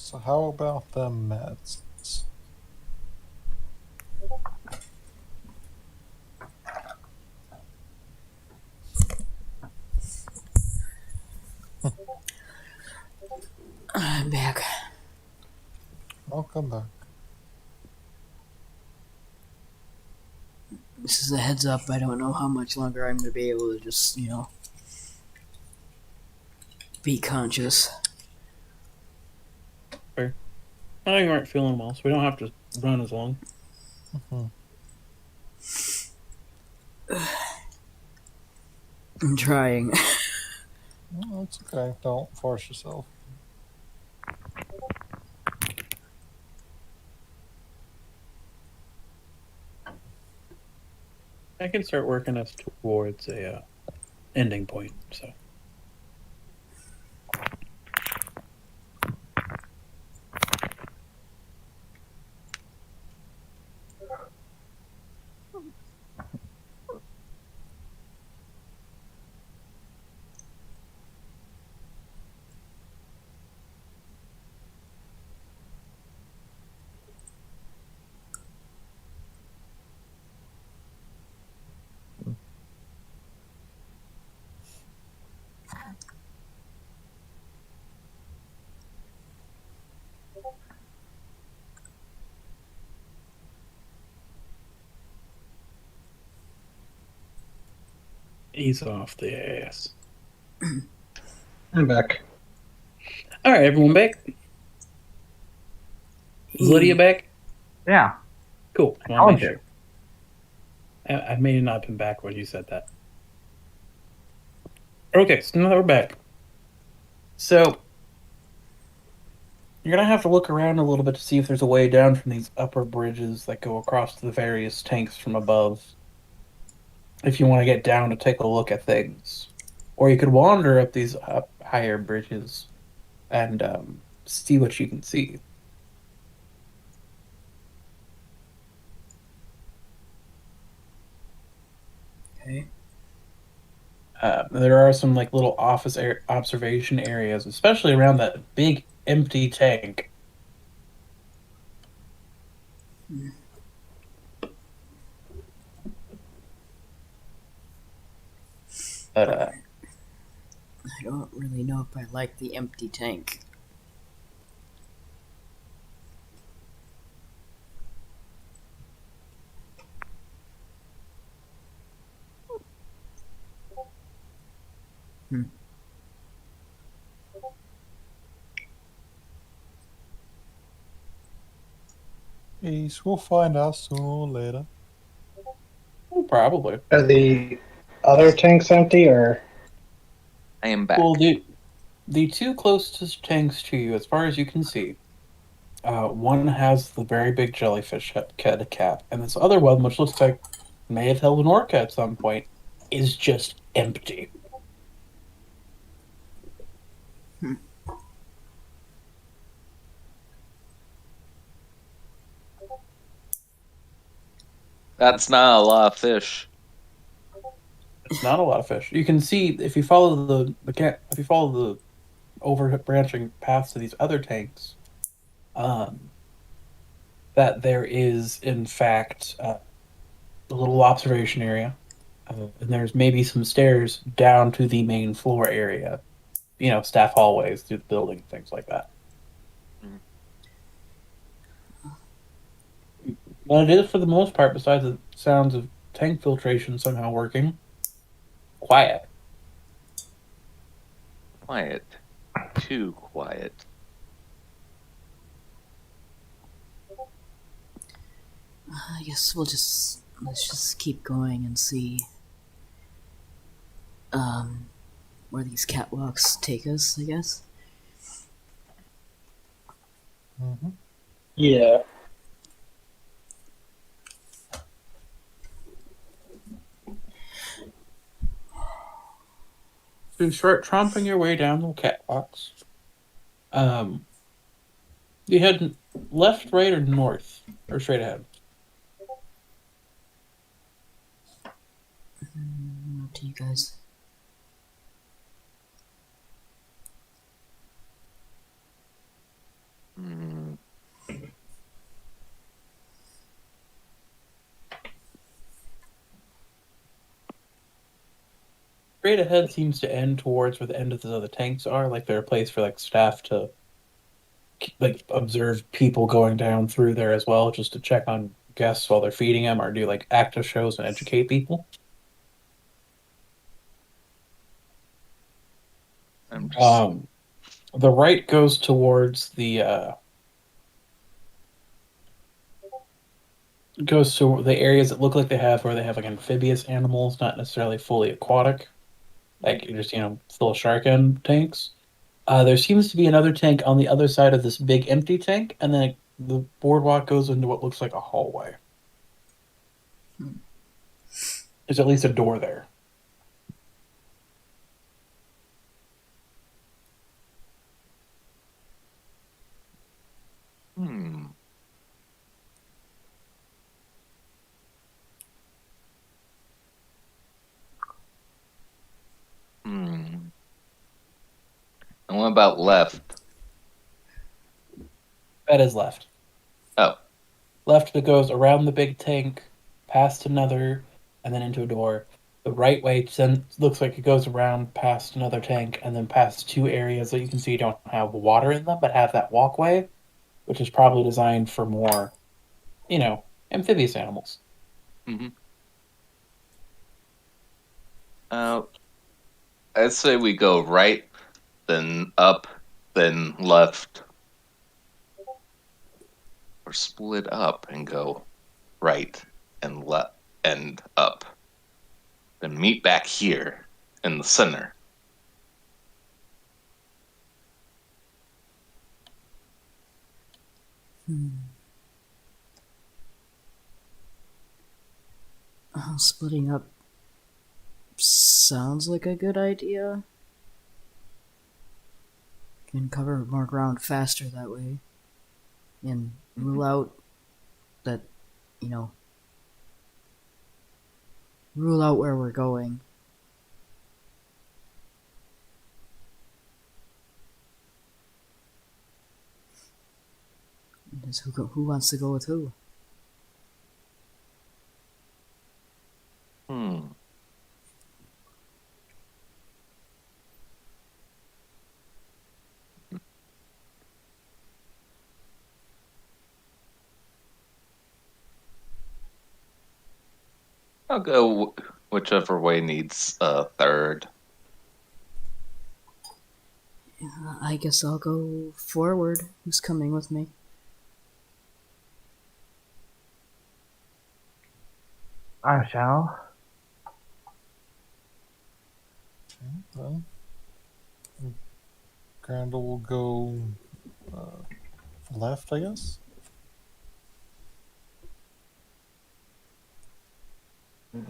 So how about the meds?
I'm back.
I'll come back.
This is a heads up. I don't know how much longer I'm going to be able to just, be conscious.
I know you aren't feeling well, so we don't have to run as long.
Mm-hmm.
I'm trying.
No, it's okay. Don't force yourself.
I can start working us towards a ending point. So ease off the ass.
I'm back.
All right, everyone back. Is Lydia back?
Yeah,
Cool.
I
I want to
told
make
you.
sure. I may not have been back when you said that. Okay, so now that we're back. So you're gonna have to look around a little bit to see if there's a way down from these upper bridges that go across to the various tanks from above. If you want to get down to take a look at things, or you could wander up these higher bridges and see what you can see.
Okay.
There are some like little observation areas, especially around that big empty tank. But
I don't really know if I like the empty tank.
Ace, we'll find out sooner or later.
probably.
Are the other tanks empty, or
I am back.
Well, the two closest tanks to you, as far as you can see, one has the very big jellyfish head cap, and this other one, which looks like may have held an orca at some point, is just empty.
That's not a lot of fish.
It's not a lot of fish. You can see if you follow if you follow the over branching paths to these other tanks, um, that there is in fact a little observation area, and there's maybe some stairs down to the main floor area. You know, staff hallways through the building, things like that.
Mm.
But it is, for the most part, besides the sounds of tank filtration somehow working, quiet.
Quiet. Too quiet.
I guess let's just keep going and see where these catwalks take us, I guess.
Mm-hmm.
yeah?
So you start tromping your way down the catwalks. Um, you head left, right, or north, or straight ahead.
Up to you guys.
straight ahead seems to end towards where the end of the other tanks are. Like they're a place for like staff to like observe people going down through there as well, just to check on guests while they're feeding them or do like active shows and educate people.
I'm just.
The right goes towards the goes to the areas that look like they have where they have like amphibious animals, not necessarily fully aquatic, like just still shark end tanks. There seems to be another tank on the other side of this big empty tank, and then the boardwalk goes into what looks like a hallway. There's at least a door there.
Hmm. Hmm. And what about left?
That is left.
Oh.
Left that goes around the big tank, past another, and then into a door. The right way then looks like it goes around past another tank and then past two areas that you can see don't have water in them, but have that walkway, which is probably designed for more, amphibious animals.
Mm-hmm. I'd say we go right, then up, then left, or split up and go right and left and up. Then meet back here in the center.
Splitting up sounds like a good idea. Can cover more ground faster that way. And rule out that, rule out where we're going. Who wants to go with who?
Hmm. I'll go whichever way needs a third.
I guess I'll go forward. Who's coming with me?
I shall.
Okay, well, Grandel will go left, I guess.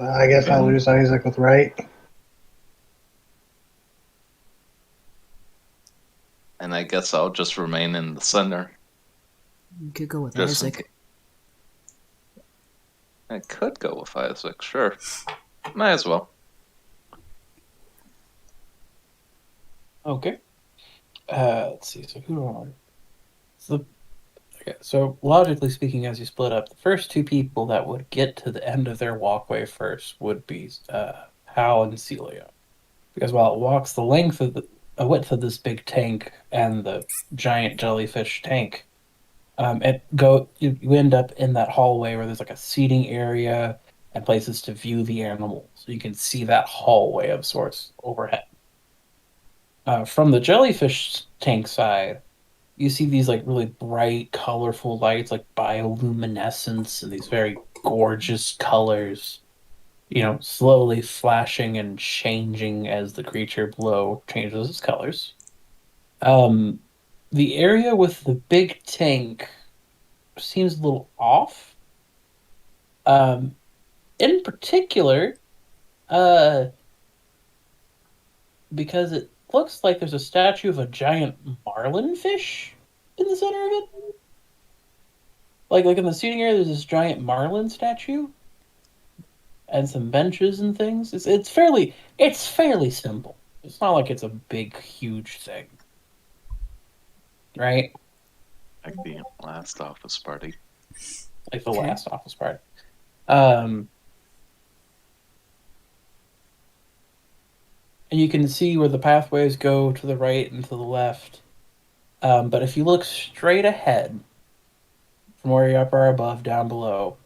I guess I'll lose Isaac with right.
And I guess I'll just remain in the center.
You could go with
Just in
Isaac.
I could go with Isaac, sure. Might as well.
Okay. Let's see. So who do I want? So logically speaking, as you split up, the first two people that would get to the end of their walkway first would be Hal and Celia, because while it walks the length of the width of this big tank and the giant jellyfish tank, you end up in that hallway where there's like a seating area and places to view the animals. So you can see that hallway of sorts overhead. From the jellyfish tank side, you see these like really bright, colorful lights, like bioluminescence, and these very gorgeous colors. Slowly flashing and changing as the creature below changes its colors. Um, the area with the big tank seems a little off. Um, in particular, uh, because it looks like there's a statue of a giant marlin fish in the center of it. Like in the seating area, there's this giant marlin statue and some benches and things. It's fairly simple. It's not like it's a big, huge thing, right?
Like the last office party.
Like the
Okay.
last office party. Um, and you can see where the pathways go to the right and to the left. But if you look straight ahead from where you are above, down below,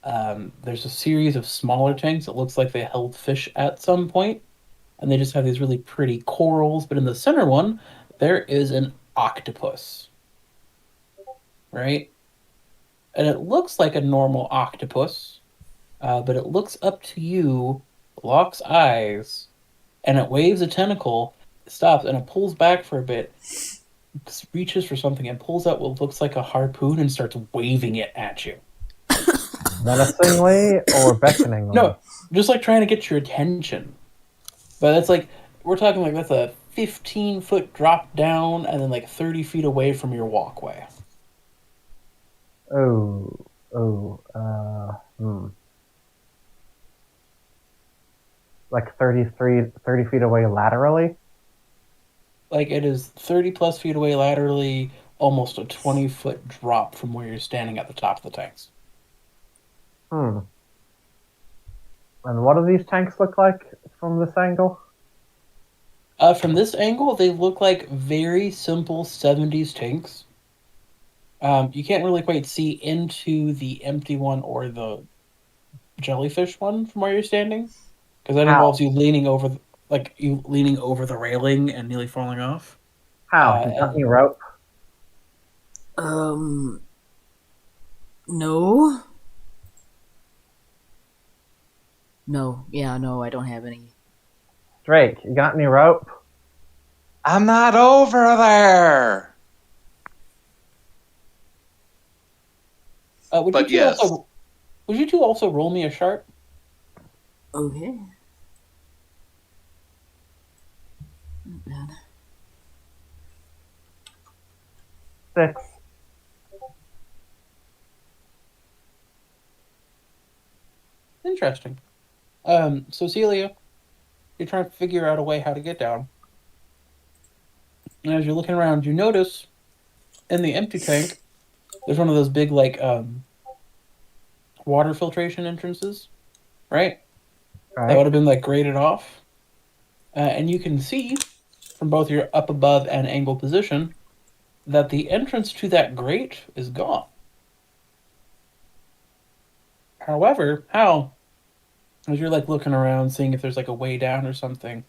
there's a series of smaller tanks. It looks like they held fish at some point, and they just have these really pretty corals. But in the center one, there is an octopus, right? And it looks like a normal octopus, but it looks up to you, locks eyes, and it waves a tentacle, stops, and it pulls back for a bit, reaches for something, and pulls out what looks like a harpoon and starts waving it at you.
Menacingly or beckoningly?
No, just like trying to get your attention. But it's like, we're talking like that's a 15-foot drop down and then like 30 feet away from your walkway.
Oh, like 30 feet away laterally?
Like it is 30 plus feet away laterally, almost a 20-foot drop from where you're standing at the top of the tanks.
And what do these tanks look like from this angle?
From this angle, they look like very simple 70s tanks. You can't really quite see into the empty one or the jellyfish one from where you're standing, because that
How?
involves you leaning over, leaning over the railing and nearly falling off.
How? You got
And
any rope?
No. No, yeah, no, I don't have any.
Drake, you got any rope?
I'm not over there.
would
But
you two
yes.
also would you two also roll me a sharp?
Okay. Not bad.
6.
Interesting. So Celia, you're trying to figure out a way how to get down. And as you're looking around, you notice in the empty tank, there's one of those big water filtration entrances, right? That would
Right?
have been like graded off. And you can see from both your up above and angle position that the entrance to that grate is gone. However, as you're like looking around, seeing if there's like a way down or something,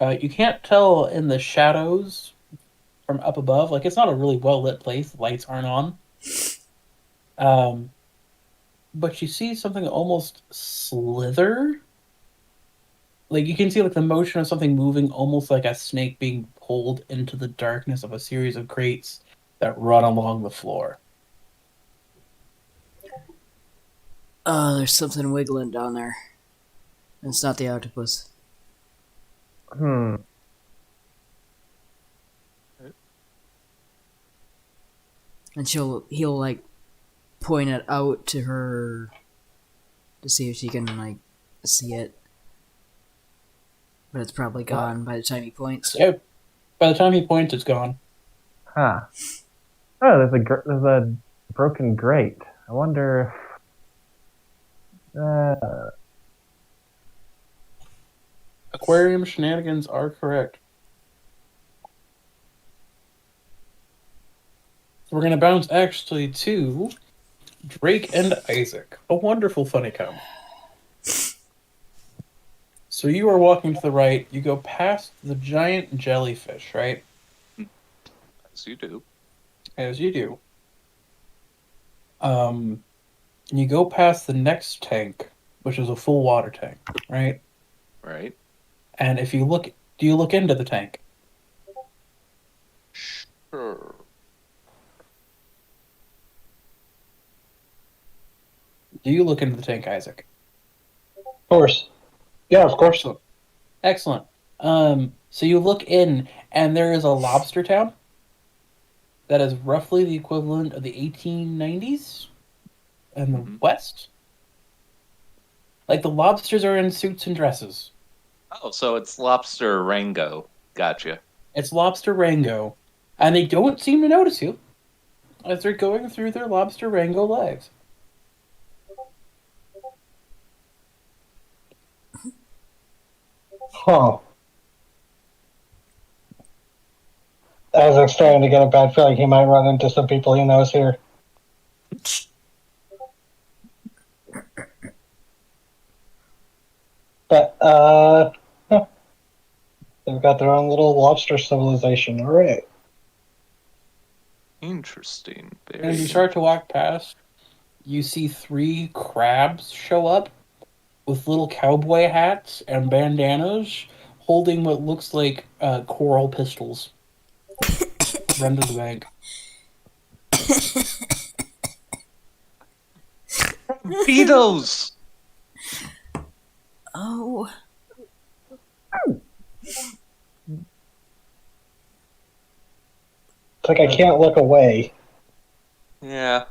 you can't tell in the shadows from up above. Like it's not a really well lit place; lights aren't on. But you see something almost slither. Like you can see like the motion of something moving, almost like a snake being pulled into the darkness of a series of grates that run along the floor.
There's something wiggling down there. It's not the octopus. And he'll like point it out to her to see if she can like see it. But it's probably gone by the time he points.
Yeah. By the time he points, it's gone.
Huh. Oh, there's a broken grate. I wonder if...
Aquarium shenanigans are correct. So we're going to bounce actually to Drake and Isaac. A wonderful funny combo. So you are walking to the right. You go past the giant jellyfish, right?
As you do.
As you do. And you go past the next tank, which is a full water tank, right?
Right.
And if you look, do you look into the tank?
Sure.
Do you look into the tank, Isaac?
Of course. Yeah, of course.
Excellent. So you look in, and there is a lobster town that is roughly the equivalent of the 1890s in the West. Like the lobsters are in suits and dresses.
Oh, so it's Lobster Rango. Gotcha.
It's Lobster Rango, and they don't seem to notice you as they're going through their Lobster Rango lives.
Huh. Isaac's starting to get a bad feeling he might run into some people he knows here. But, huh, they've got their own little lobster civilization. Alright.
Interesting.
And
Very
as you start to walk past, you see 3 crabs show up with little cowboy hats and bandanas, holding what looks like coral pistols. Run to the bank.
Beetles!
Oh,
It's like I can't look away.
Yeah.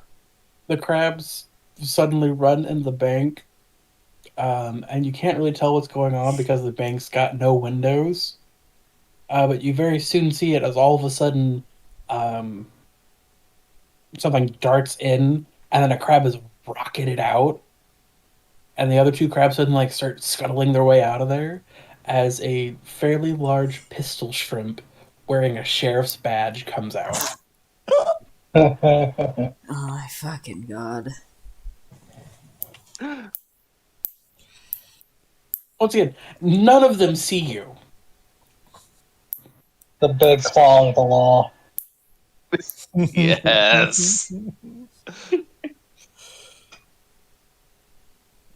The crabs suddenly run in the bank, and you can't really tell what's going on because the bank's got no windows. But you very soon see it as all of a sudden um, something darts in, and then a crab is rocketed out, and the other 2 crabs suddenly start scuttling their way out of there as a fairly large pistol shrimp wearing a sheriff's badge comes out.
oh my fucking god.
Once again, none of them see you.
The big claw of the law.
Yes.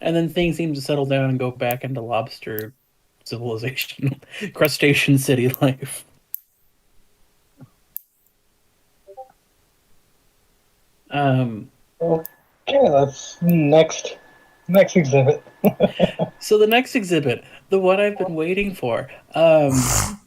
And then things seem to settle down and go back into lobster civilization, crustacean city life. Um,
Okay, that's next exhibit.
so the next exhibit, the one I've been waiting for. So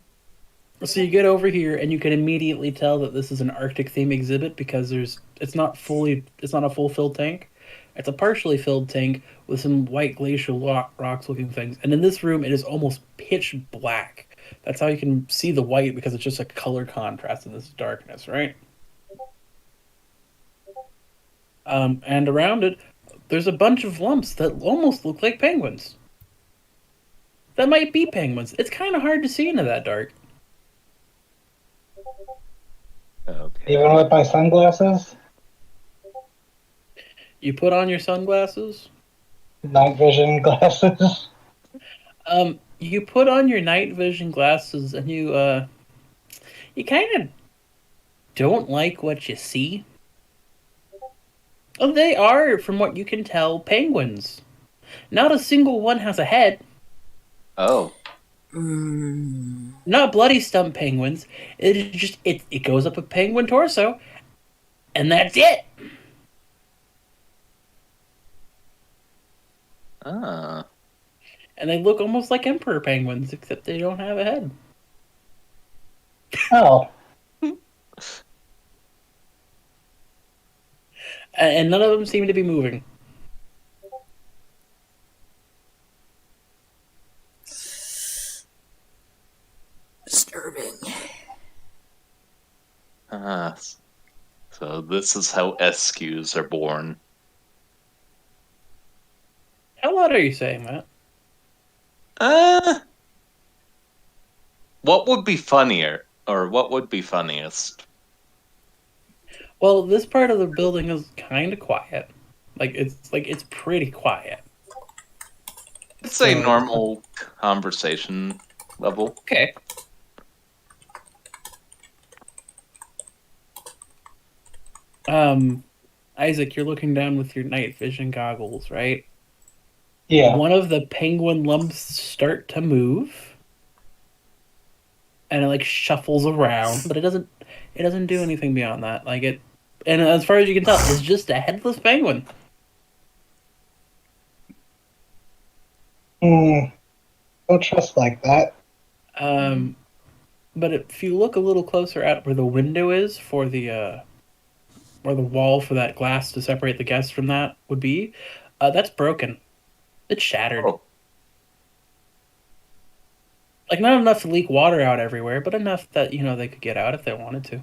you get over here and you can immediately tell that this is an Arctic theme exhibit because it's not a full filled tank. It's a partially filled tank with some white glacial rocks looking things. And in this room it is almost pitch black. That's how you can see the white because it's just a color contrast in this darkness, right? And around it there's a bunch of lumps that almost look like penguins. That might be penguins. It's kind of hard to see into that dark.
Okay.
Even with my sunglasses,
You put on your sunglasses.
night vision glasses.
You put on your night vision glasses and you kind of don't like what you see. Oh, they are, from what you can tell, penguins. Not a single one has a head.
Oh.
Not bloody stump penguins. It is just it goes up a penguin torso, and that's it.
Ah.
And they look almost like emperor penguins, except they don't have a head.
Oh,
And none of them seem to be moving.
Disturbing.
Ah. So this is how SQs are born.
How loud are you saying that?
What would be funnier? Or what would be funniest?
Well, this part of the building is kind of quiet. It's pretty quiet.
I'd say
So-
normal conversation level.
Okay. Isaac, you're looking down with your night vision goggles, right?
yeah.
One of the penguin lumps start to move, and it shuffles around, but it doesn't do anything beyond that. And as far as you can tell, it's just a headless penguin.
Don't trust like that.
But if you look a little closer at where the window is for the or the wall for that glass to separate the guests from that would be, that's broken. It's shattered.
Oh.
Not enough to leak water out everywhere, but enough that they could get out if they wanted to.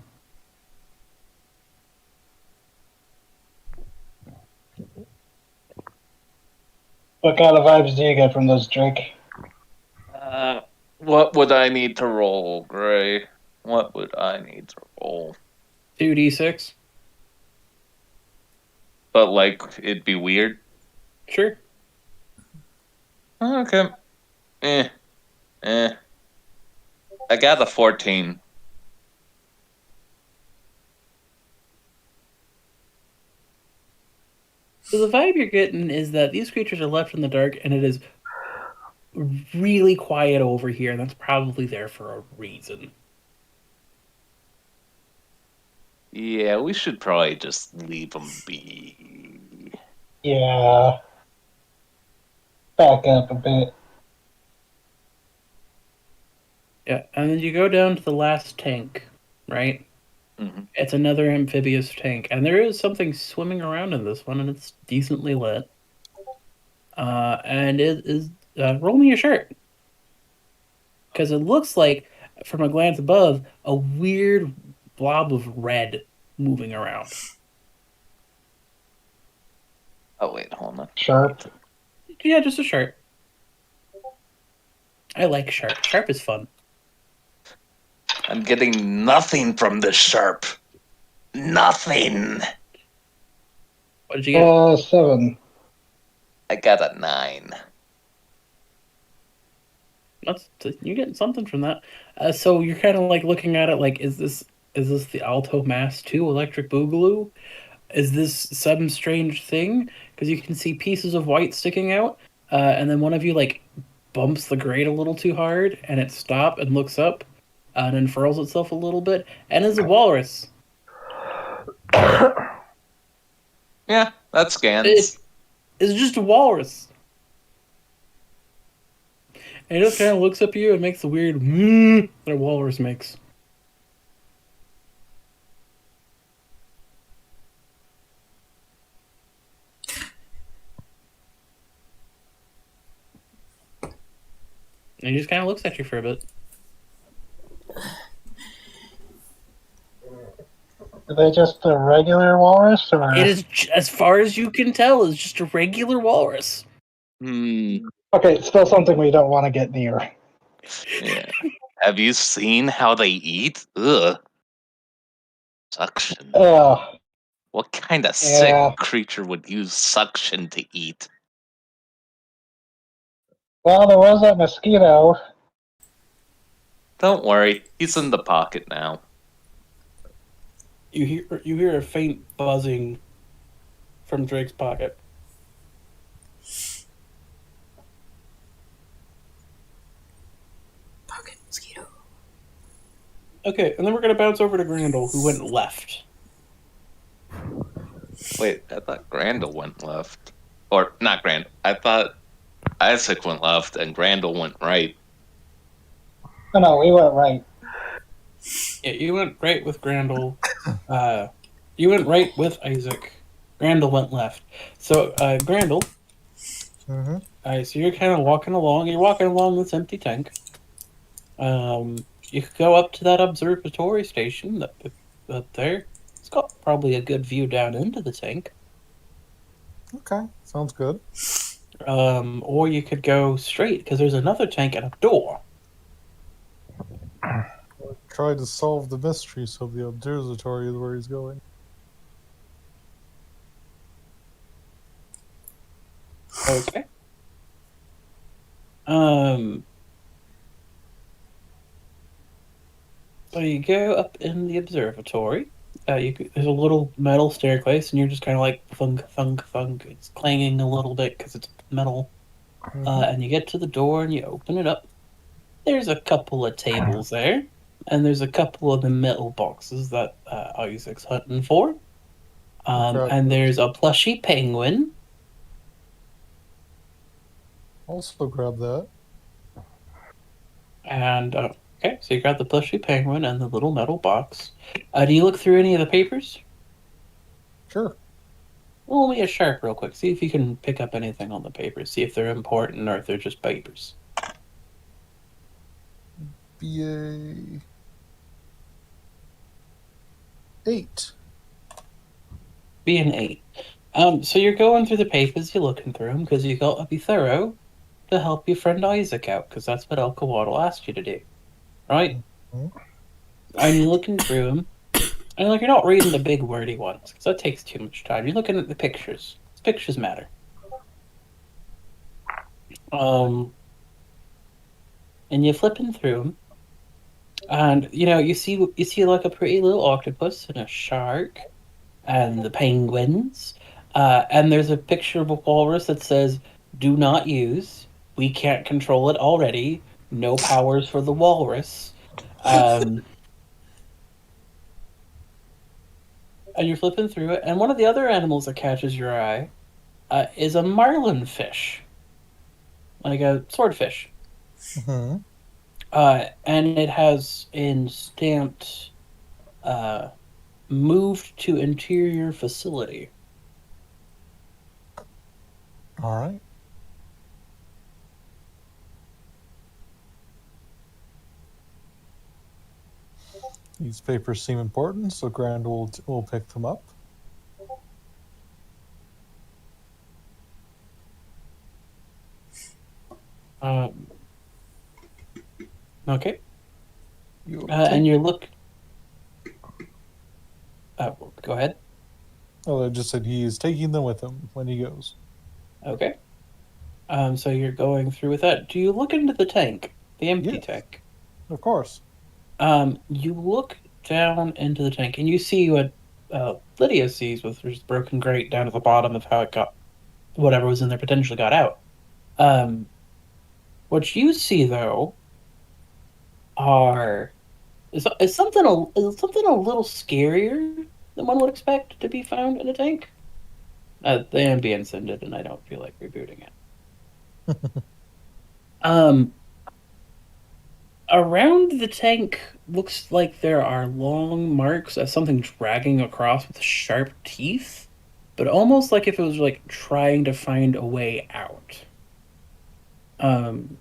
What kind of vibes do you get from those, Drake?
What would I need to roll, Gray? What would I need to roll?
2d6.
But like, it'd be weird.
Sure.
Okay. Eh. I got a 14.
So the vibe you're getting is that these creatures are left in the dark, and it is really quiet over here, and that's probably there for a reason.
Yeah, we should probably just leave them be.
Yeah. Back up a bit.
Yeah, and then you go down to the last tank, right?
Mm-hmm.
It's another amphibious tank, and there is something swimming around in this one, and it's decently lit. And it is roll me a shirt, because it looks like, from a glance above, a weird blob of red moving around.
Oh wait, hold on.
Sharp.
Yeah, just a shirt. I like sharp. Sharp is fun.
I'm getting nothing from this sharp. Nothing.
What did you get?
7.
I got a 9.
You're getting something from that. So you're kind of like looking at it like, is this the Alto Mass 2 Electric Boogaloo? Is this some strange thing? Because you can see pieces of white sticking out, and then one of you like bumps the grate a little too hard, and it stops and looks up, and unfurls itself a little bit, and is a walrus.
Yeah, that scans.
It is just a walrus. And it just kind of looks up at you and makes the weird that a walrus makes. And he just kind of looks at you for a bit.
Are they just a regular walrus, or?
It is, as far as you can tell, is just a regular walrus.
Okay, still something we don't want to get near.
Yeah. Have you seen how they eat? Ugh. Suction.
Ugh.
What kind of
Yeah.
sick creature would use suction to eat?
Well, there was that mosquito.
Don't worry, he's in the pocket now.
You hear a faint buzzing from Drake's pocket.
Pocket mosquito.
Okay, and then we're gonna bounce over to Grandel, who went left.
Wait, I thought Grandel went left. Or, not Grandel. I thought Isaac went left and Grandel went right.
No, we went right.
Yeah, you went right with Grandel. You went right with Isaac. Grandel went left. So, Grandel.
Mm-hmm.
So you're kind of walking along. You're walking along this empty tank. You could go up to that observatory station up there. It's got probably a good view down into the tank.
Okay, sounds good.
Or you could go straight because there's another tank and a door.
Try to solve the mystery, so the observatory is where he's going.
Okay. So you go up in the observatory. There's a little metal staircase, and you're just kind of like thunk, thunk, thunk. It's clanging a little bit because it's metal. And you get to the door and you open it up. There's a couple of tables there, and there's a couple of the metal boxes that Isaac's hunting for. And there's a plushy penguin.
Also grab that.
And okay, so you got the plushy penguin and the little metal box. Do you look through any of the papers?
Sure.
Roll me a sharp real quick. See if you can pick up anything on the papers. See if they're important or if they're just papers.
BA 8.
Be an 8. So you're going through the papers, you're looking through them because you got to be thorough. to help your friend Isaac out, because that's what Elka Waddle asked you to do, right?
Mhm.
And you're looking through them, and like you're not reading the big wordy ones, because that takes too much time. You're looking at the pictures. Pictures matter. And you're flipping through them, and you see like a pretty little octopus and a shark and the penguins, and there's a picture of a walrus that says, "Do not use. We can't control it already. No powers for the walrus." Um, and you're flipping through it, and one of the other animals that catches your eye is a marlin fish, like a swordfish.
Mhm.
And it has in stamped uh, moved to interior facility.
All right. These papers seem important, so Grand will pick them up.
Um, okay.
You'll
And
take.
you look. Go ahead.
Oh, I just said he is taking them with him when he goes.
Okay. So you're going through with that. Do you look into the tank, the empty
Yes,
tank?
of course.
You look down into the tank, and you see what Lydia sees, with there's broken grate down at the bottom of how it got whatever was in there potentially got out. Um, what you see though are is something a little scarier than one would expect to be found in a tank. The ambience ended, and I don't feel like rebooting it. Um, Around the tank looks like there are long marks of something dragging across with sharp teeth, but almost like if it was like trying to find a way out. Um,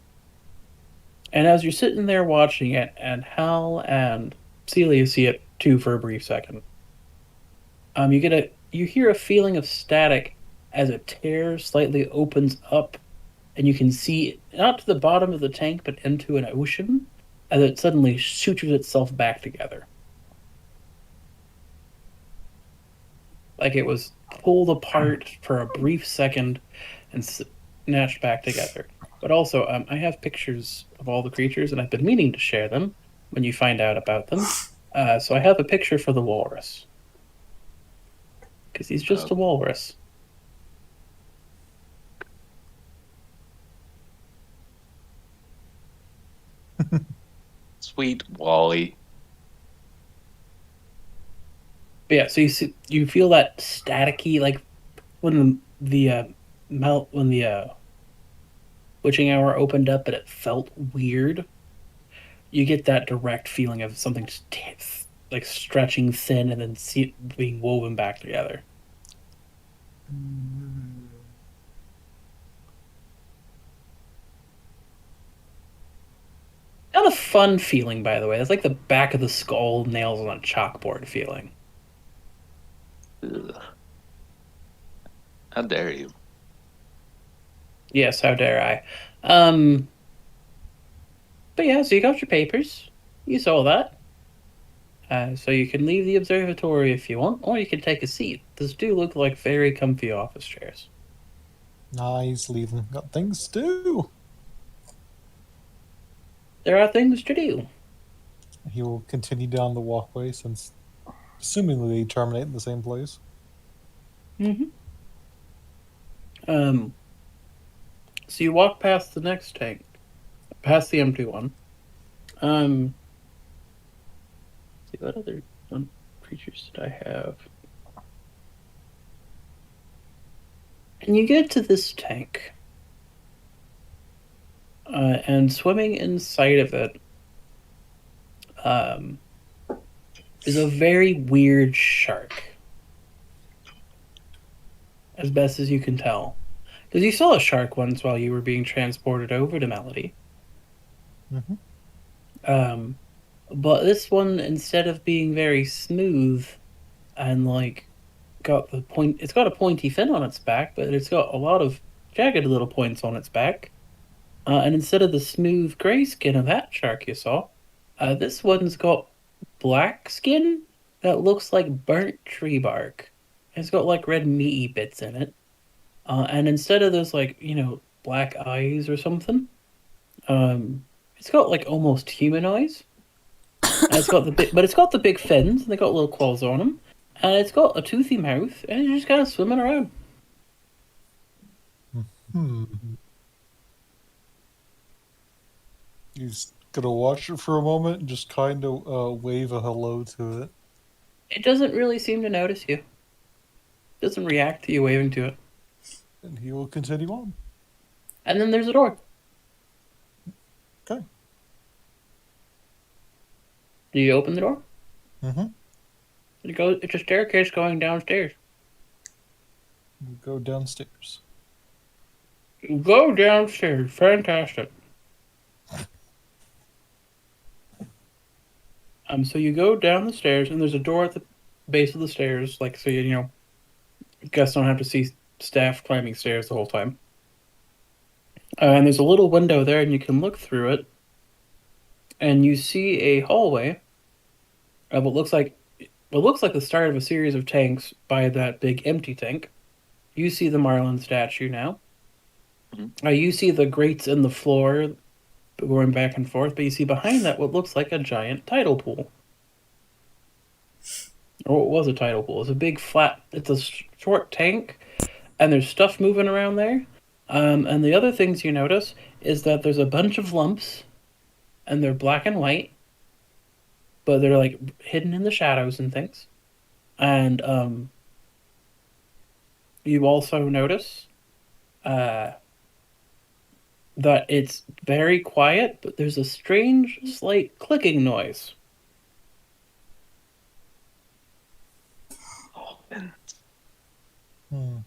and as you're sitting there watching it, and Hal and Celia see it too for a brief second, you hear a feeling of static as a tear slightly opens up, and you can see not to the bottom of the tank but into an ocean as it suddenly sutures itself back together. Like it was pulled apart for a brief second and snatched back together. But also, I have pictures of all the creatures, and I've been meaning to share them when you find out about them. So I have a picture for the walrus. Because he's just a walrus.
Sweet Wally.
But yeah, so you feel that staticky, like when when the witching hour opened up, but it felt weird. You get that direct feeling of something just like stretching thin and then being woven back together. Not a fun feeling, by the way. It's like the back of the skull nails on a chalkboard feeling.
Ugh. How dare you?
Yes, how dare I? But yeah, so you got your papers. You saw that. So you can leave the observatory if you want, or you can take a seat. Those do look like very comfy office chairs.
Nice, leaving. Got things to do.
There are things to do.
He will continue down the walkway since, assumingly, they terminate in the same place.
Mm-hmm. So you walk past the next tank, past the empty one. See what other creatures did I have? And you get to this tank, and swimming inside of it, um, is a very weird shark, as best as you can tell. Because you saw a shark once while you were being transported over to Melody.
Mm-hmm.
But this one, instead of being very smooth and like it's got a pointy fin on its back, but it's got a lot of jagged little points on its back. And instead of the smooth gray skin of that shark you saw, this one's got black skin that looks like burnt tree bark. It's got like red meaty bits in it. And instead of those like, black eyes or something, it's got like almost human eyes. And it's got the big fins, and they got little claws on them. And it's got a toothy mouth, and it's just kind of swimming around.
Hmm. You just gonna watch it for a moment and just kind of wave a hello to it.
It doesn't really seem to notice you. It doesn't react to you waving to it.
And he will continue on.
And then there's a door.
Okay.
Do you open the door?
Mm-hmm.
It's a staircase going downstairs.
You go downstairs.
Go downstairs. Fantastic. So you go down the stairs, and there's a door at the base of the stairs, like so guests don't have to see staff climbing stairs the whole time. And there's a little window there, and you can look through it, and you see a hallway of what looks like the start of a series of tanks by that big empty tank. You see the Marlin statue now. You see the grates in the floor going back and forth, but you see behind that what looks like a giant tidal pool. Or what was a tidal pool? It's a big flat, it's a short tank, and there's stuff moving around there. And the other things you notice is that there's a bunch of lumps, and they're black and white, but they're like hidden in the shadows and things. And you also notice that it's very quiet, but there's a strange, slight clicking noise.
Hmm.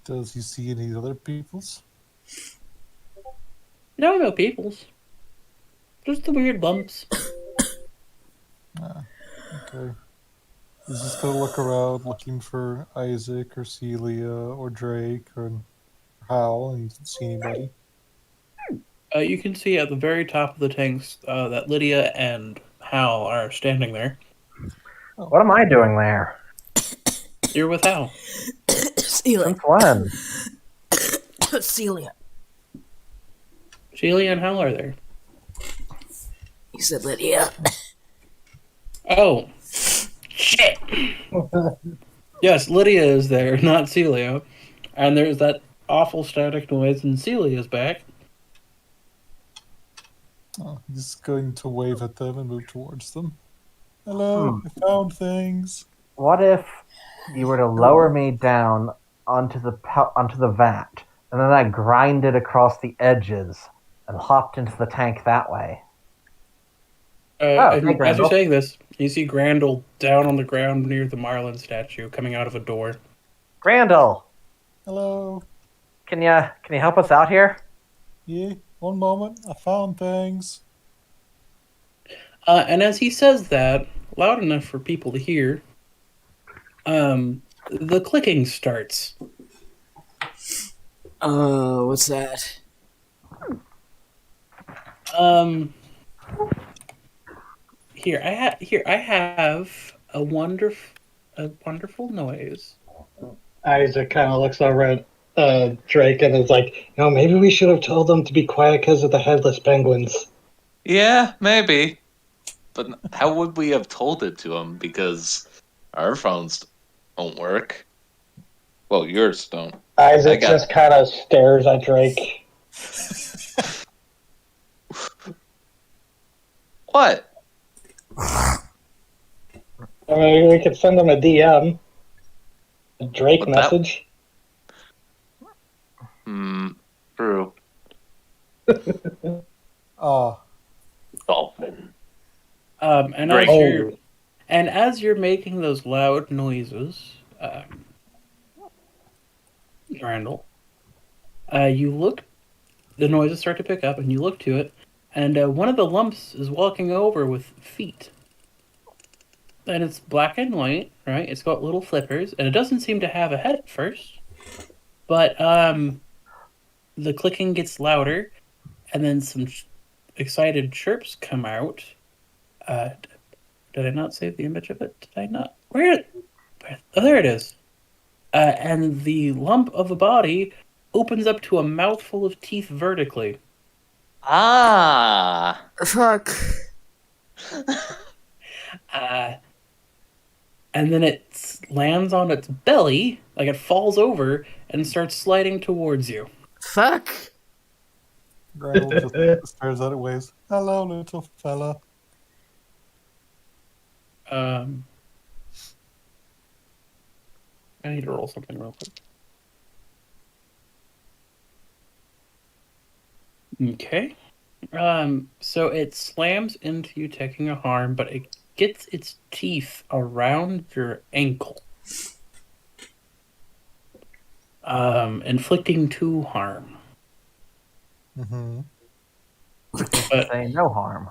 Does he see any other peoples?
No peoples. Just the weird lumps.
Okay. He's just gonna look around looking for Isaac or Celia or Drake or Hal and doesn't see anybody.
You can see at the very top of the tanks that Lydia and Hal are standing there.
What am I doing there?
You're with Hal.
Celia.
Since when?
Celia.
Sheila and Hal are there.
You said Lydia.
Oh. Shit! Yes, Lydia is there, not Celia. And there's that awful static noise, and Celia's back.
Oh, he's going to wave at them and move towards them. Hello, I found things.
What if you were to lower me down onto the vat, and then I grinded across the edges and hopped into the tank that way?
And
hey,
as you're
Grandel.
saying this, you see Grandel down on the ground near the Marlin statue, coming out of a door.
Grandel,
Hello.
can you help us out here?
Yeah, one moment. I found things.
And as he says that, loud enough for people to hear, the clicking starts.
What's that?
Here I have a wonderful noise.
Isaac kind of looks over at Drake and is like, maybe we should have told them to be quiet because of the headless penguins.
Yeah, maybe. But how would we have told it to him? Because our phones don't work. Well, yours don't.
Isaac just kind of stares at Drake.
What?
I mean, we could send them a DM. A Drake
But
message.
True. Dolphin.
And as you're making those loud noises, Randall, you look. The noises start to pick up, and you look to it, and one of the lumps is walking over with feet. And it's black and white, right? It's got little flippers, and it doesn't seem to have a head at first. But the clicking gets louder, and then some excited chirps come out. Uh, did I not save the image of it? Did I not? Where? Oh, there it is. And the lump of a body opens up to a mouthful of teeth vertically.
Ah.
Fuck.
Uh, and then it lands on its belly, like it falls over and starts sliding towards you.
Fuck.
Grendel just stares at it, waves. Hello, little fella.
I need to roll something real quick. Okay. So it slams into you, taking a harm, but it gets its teeth around your ankle. Inflicting 2 harm.
Mm-hmm.
But
Say no harm.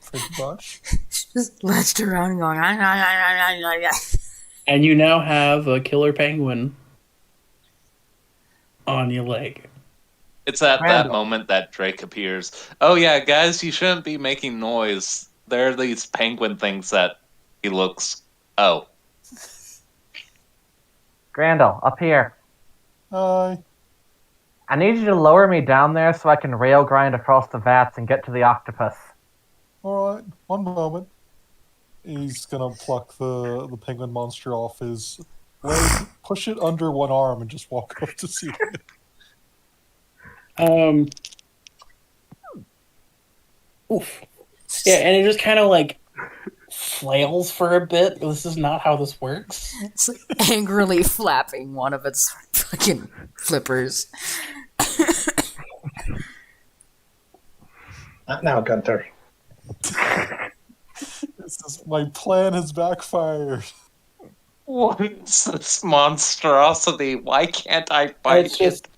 Pretty much.
Just latched around and going.
and you now have a killer penguin on your leg.
It's at that
Randall.
moment that Drake appears. Oh yeah, guys, you shouldn't be making noise. There are these penguin things that he looks. Oh,
Grandel, up here.
Hi.
I need you to lower me down there so I can rail grind across the vats and get to the octopus.
Alright, one moment. He's gonna pluck the penguin monster off his leg, push it under one arm, and just walk up to see it.
Oof. Yeah, and it just kind of like flails for a bit. This is not how this works.
It's like angrily flapping one of its fucking flippers.
Not now, Gunther.
My plan has backfired.
what's this monstrosity? Why can't I fight
It's just.
it?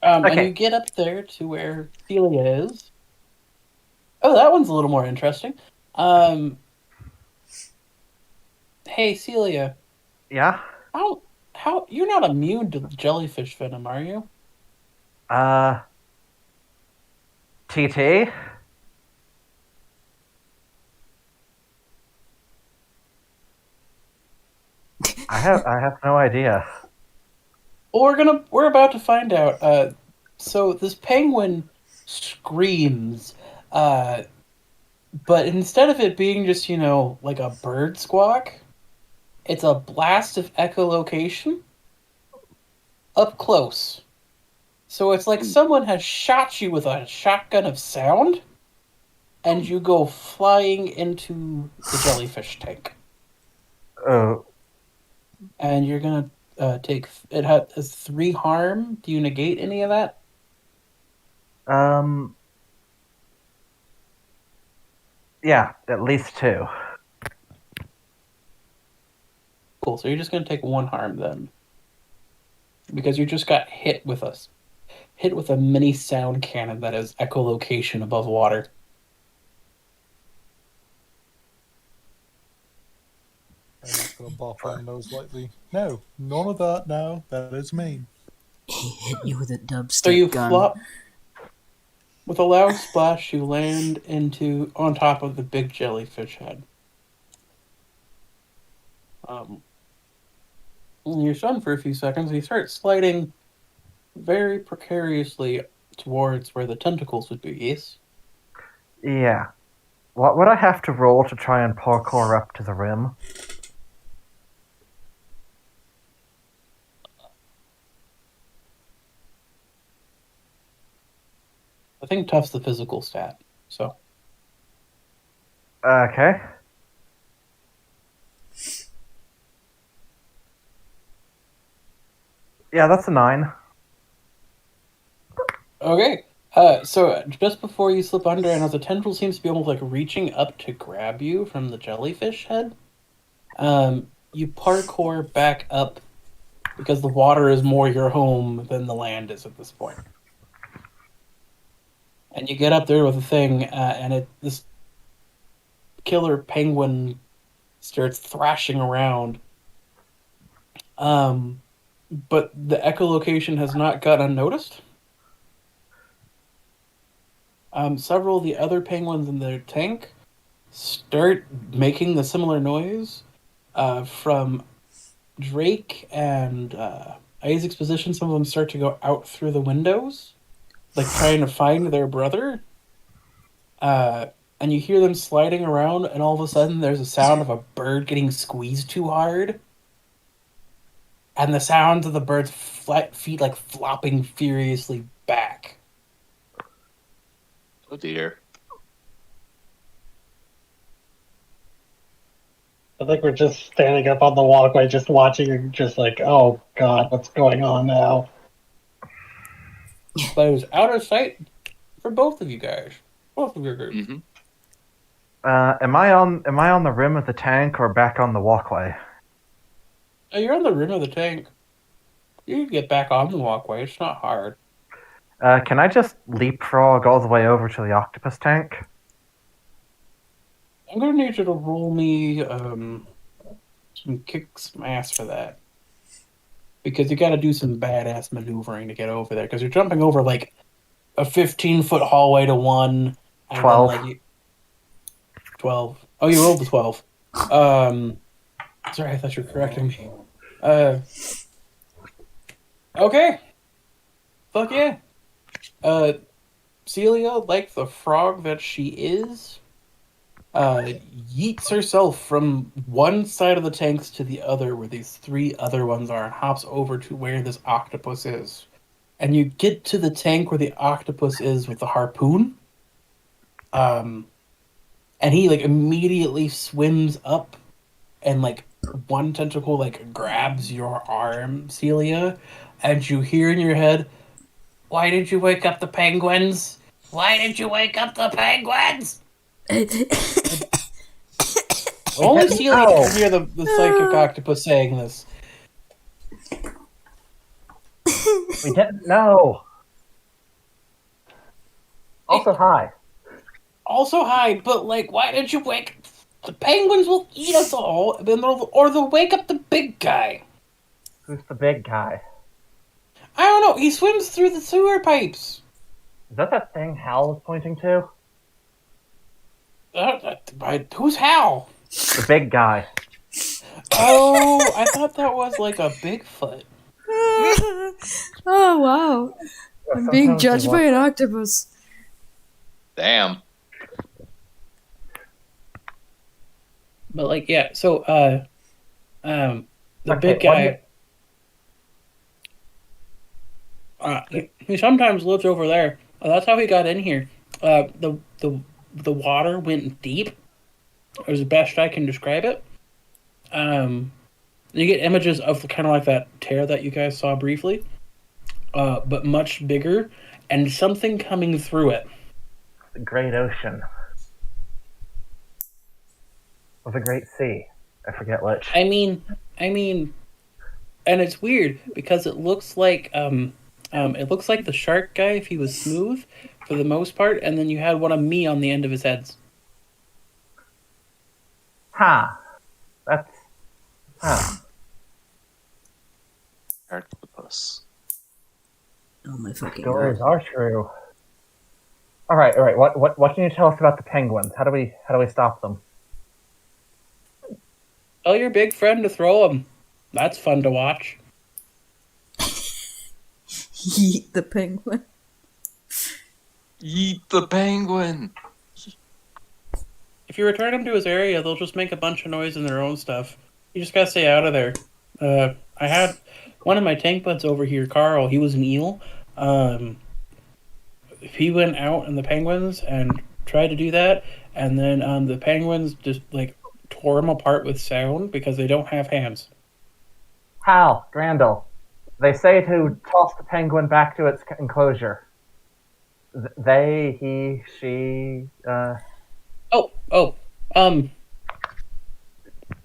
And
Okay.
you get up there to where Celia is. Oh, that one's a little more interesting. Hey, Celia.
Yeah?
How you're not immune to jellyfish venom, are you?
TT? I have no idea.
Well, we're about to find out. So this penguin screams, but instead of it being just, like a bird squawk, it's a blast of echolocation up close. So it's like someone has shot you with a shotgun of sound, and you go flying into the jellyfish tank.
Oh,
And you're gonna take it has 3 harm. Do you negate any of that?
yeah, at least 2.
Cool. So you're just gonna take 1 harm then, because you just got hit with a mini sound cannon that has echolocation above water.
I'm just gonna bop on the nose lightly. No, none of that now. That is mean.
He hit you with a dubstep
So you
gun.
flop with a loud splash. You land on top of the big jellyfish head. And you're stunned for a few seconds. And you start sliding very precariously towards where the tentacles would be. Yes.
Yeah. What would I have to roll to try and parkour up to the rim?
I think tough's the physical stat. So
Okay. Yeah, that's a 9.
okay. So just before you slip under, and as the tendril seems to be almost like reaching up to grab you from the jellyfish head, you parkour back up because the water is more your home than the land is at this point. And you get up there with the thing, and this killer penguin starts thrashing around. But the echolocation has not gone unnoticed. Several of the other penguins in their tank start making the similar noise from Drake and Isaac's position. Some of them start to go out through the windows, like trying to find their brother. And you hear them sliding around, and all of a sudden there's a sound of a bird getting squeezed too hard. And the sounds of the bird's flat feet like flopping furiously back.
Oh dear.
I think we're just standing up on the walkway, just watching, and just like, oh god, what's going on now?
But it was out of sight for both of you guys. Both of your groups.
Mm-hmm.
Am I on the rim of the tank or back on the walkway?
Oh, you're on the rim of the tank. You can get back on the walkway. It's not hard.
Can I just leapfrog all the way over to the octopus tank?
I'm gonna need you to roll me some ass for that. Because you gotta do some badass maneuvering to get over there. Because you're jumping over like a 15-foot hallway to one. And
12.
Then, like, 12. Oh, you rolled the 12. Sorry, I thought you were correcting me. Okay. Fuck yeah. Celia, like the frog that she is, yeets herself from one side of the tanks to the other where these three other ones are and hops over to where this octopus is. And you get to the tank where the octopus is with the harpoon. And he like immediately swims up and like one tentacle like grabs your arm, Celia, and you hear in your head, "Why did you wake up the penguins? Why did you wake up the penguins?" Only Celia can hear the psychic octopus saying this.
We didn't know. Also, hi.
Also, hi, but like, why did you wake? The penguins will eat us all, or they'll wake up the big guy.
Who's the big guy?
I don't know. He swims through the sewer pipes.
Is that thing Hal was pointing to?
Who's Hal?
The big guy.
Oh, I thought that was like a Bigfoot.
Oh wow! I'm being
Sometimes
judged
you
by
want-
an octopus.
Damn.
But like, yeah. So, the
Okay,
big guy. He sometimes lives over there. That's how he got in here. The water went deep. Is the best I can describe it. You get images of kind of like that tear that you guys saw briefly, but much bigger, and something coming through it.
The Great Ocean. Or the Great Sea. I forget which.
I mean, and it's weird because it looks like the shark guy if he was smooth for the most part, and then you had one of me on the end of his heads.
Ha! That's... Huh.
Octopus.
Oh my fucking
Stories
god!
are true. Alright. What can you tell us about the penguins? How do we stop them?
Tell your big friend to throw him. That's fun to watch.
Eat the penguin.
Eat the penguin.
If you return him to his area, they'll just make a bunch of noise in their own stuff. You just gotta stay out of there. I had one of my tank buds over here, Carl. He was an eel. He went out in the penguins and tried to do that, and then the penguins just like tore him apart with sound because they don't have hands.
Hal, Grandel. They say to toss the penguin back to its enclosure. They, he, she,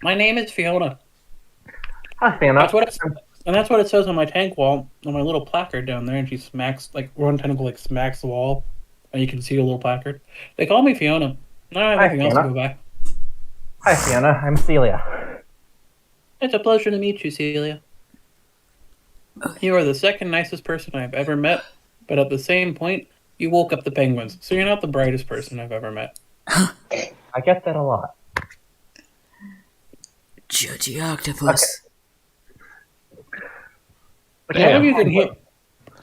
My name is Fiona.
Hi, Fiona.
That's what it says on my tank wall, on my little placard down there, and she smacks, like, one tentacle, like, smacks the wall, and you can see a little placard. They call me Fiona. I don't have
Hi,
anything else to
Fiona.
go by.
Hi, Fiona. I'm Celia.
It's a pleasure to meet you, Celia. You are the second nicest person I've ever met, but at the same point, you woke up the penguins, so you're not the brightest person I've ever met.
I get that a lot.
Judgy octopus.
All of you can hear.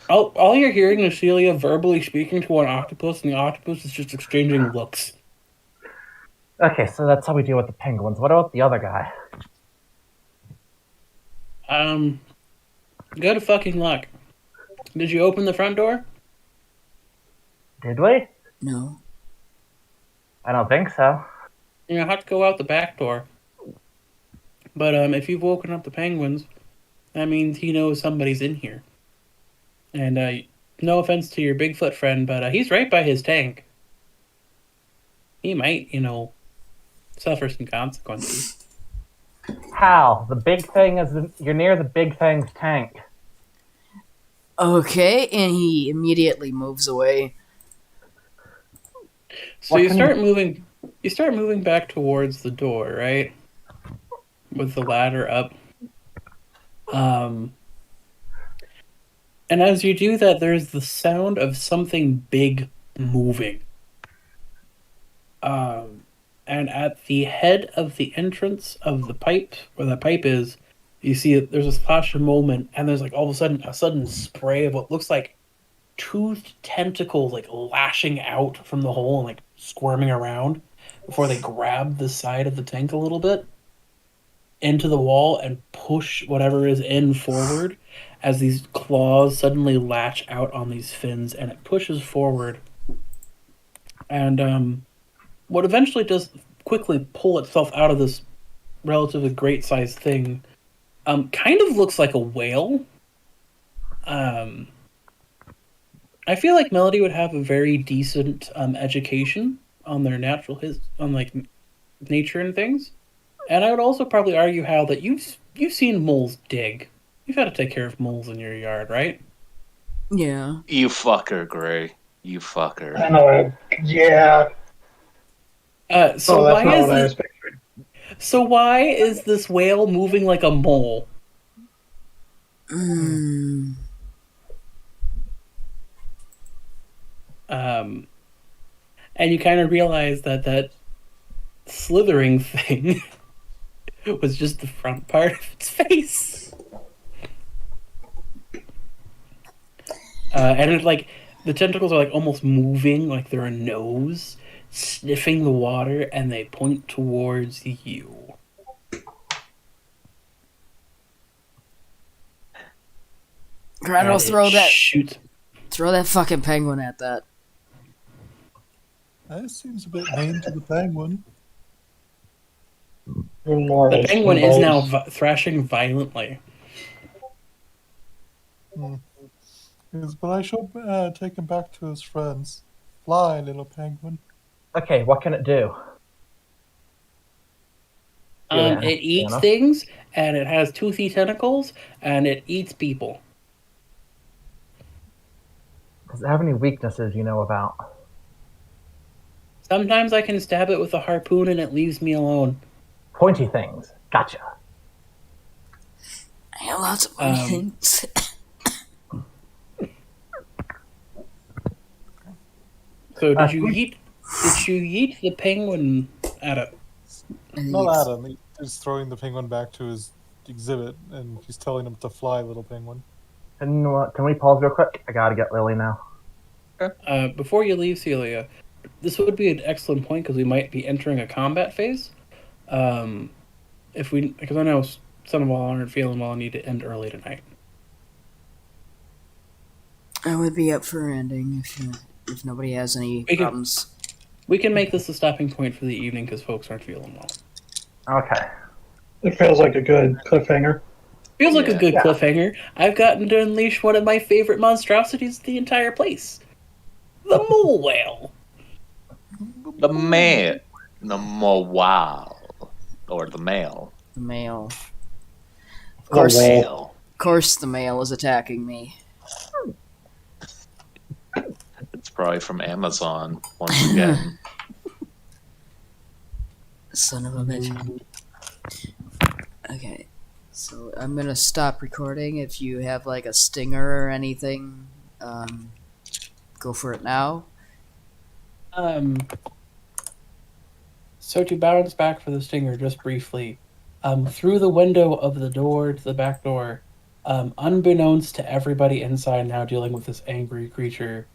All you're hearing is Celia verbally speaking to an octopus, and the octopus is just exchanging looks.
Okay, so that's how we deal with the penguins. What about the other guy?
Good fucking luck. Did you open the front door?
Did we?
No.
I don't think so.
You have to go out the back door. But if you've woken up the penguins, that means he knows somebody's in here. And no offense to your Bigfoot friend, but he's right by his tank. He might, suffer some consequences.
How? The big thing is you're near the big thing's tank.
Okay, and he immediately moves away.
So you start moving. You start moving back towards the door, right? With the ladder up. And as you do that, there's the sound of something big moving. And at the head of the entrance of the pipe, where the pipe is, you see there's a flash of moment, and there's like all of a sudden spray of what looks like toothed tentacles like lashing out from the hole and like squirming around before they grab the side of the tank a little bit into the wall and push whatever is in forward as these claws suddenly latch out on these fins, and it pushes forward. And what eventually does quickly pull itself out of this relatively great sized thing kind of looks like a whale. I feel like Melody would have a very decent education on their on like nature and things, and I would also probably argue, Hal, that you've seen moles dig. You've had to take care of moles in your yard, right?
Yeah.
You fucker, Gray. You fucker.
I know it. Yeah.
So
that's
why
not
is
what I
this?
was picturing.
So why is this whale moving like a mole? And you kind of realize that slithering thing was just the front part of its face. And it like the tentacles are like almost moving, like they're a nose, sniffing the water, and they point towards you.
Grandma, throw that fucking penguin at that.
That seems a bit mean to the penguin.
The penguin is now thrashing violently.
Yes, but I should take him back to his friends. Fly, little penguin.
Okay, what can it do?
It eats things, and it has toothy tentacles, and it eats people.
Does it have any weaknesses you know about?
Sometimes I can stab it with a harpoon, and it leaves me alone.
Pointy things. Gotcha.
I have lots of pointy things.
So did you yeet the penguin at it?
Not at him. He's throwing the penguin back to his exhibit, and he's telling him to fly, little penguin.
And you know what? Can we pause real quick? I gotta get Lily now.
Before you leave, Celia, this would be an excellent point because we might be entering a combat phase. Because I know some of y'all aren't feeling well and need to end early tonight.
I would be up for ending if nobody has any problems.
We can make this a stopping point for the evening because folks aren't feeling well.
Okay.
It feels like a good cliffhanger.
Feels like a good cliffhanger. I've gotten to unleash one of my favorite monstrosities of the entire place. The mole whale.
The male. The wow. Or the male.
The male. Of course the male is attacking me.
It's probably from Amazon, once again.
Son of a bitch. Okay. So I'm gonna stop recording. If you have like a stinger or anything, go for it now.
So to bounce back for the stinger just briefly, through the window of the door to the back door, unbeknownst to everybody inside now dealing with this angry creature,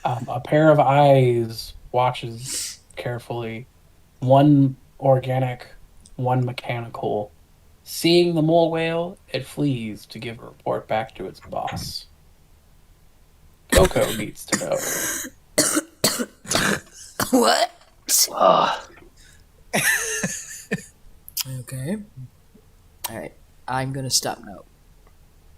a pair of eyes watches carefully, one organic, one mechanical. Seeing the mole whale, it flees to give a report back to its boss. Coco needs to know.
What?
Ah,
Okay. All right. I'm gonna stop now.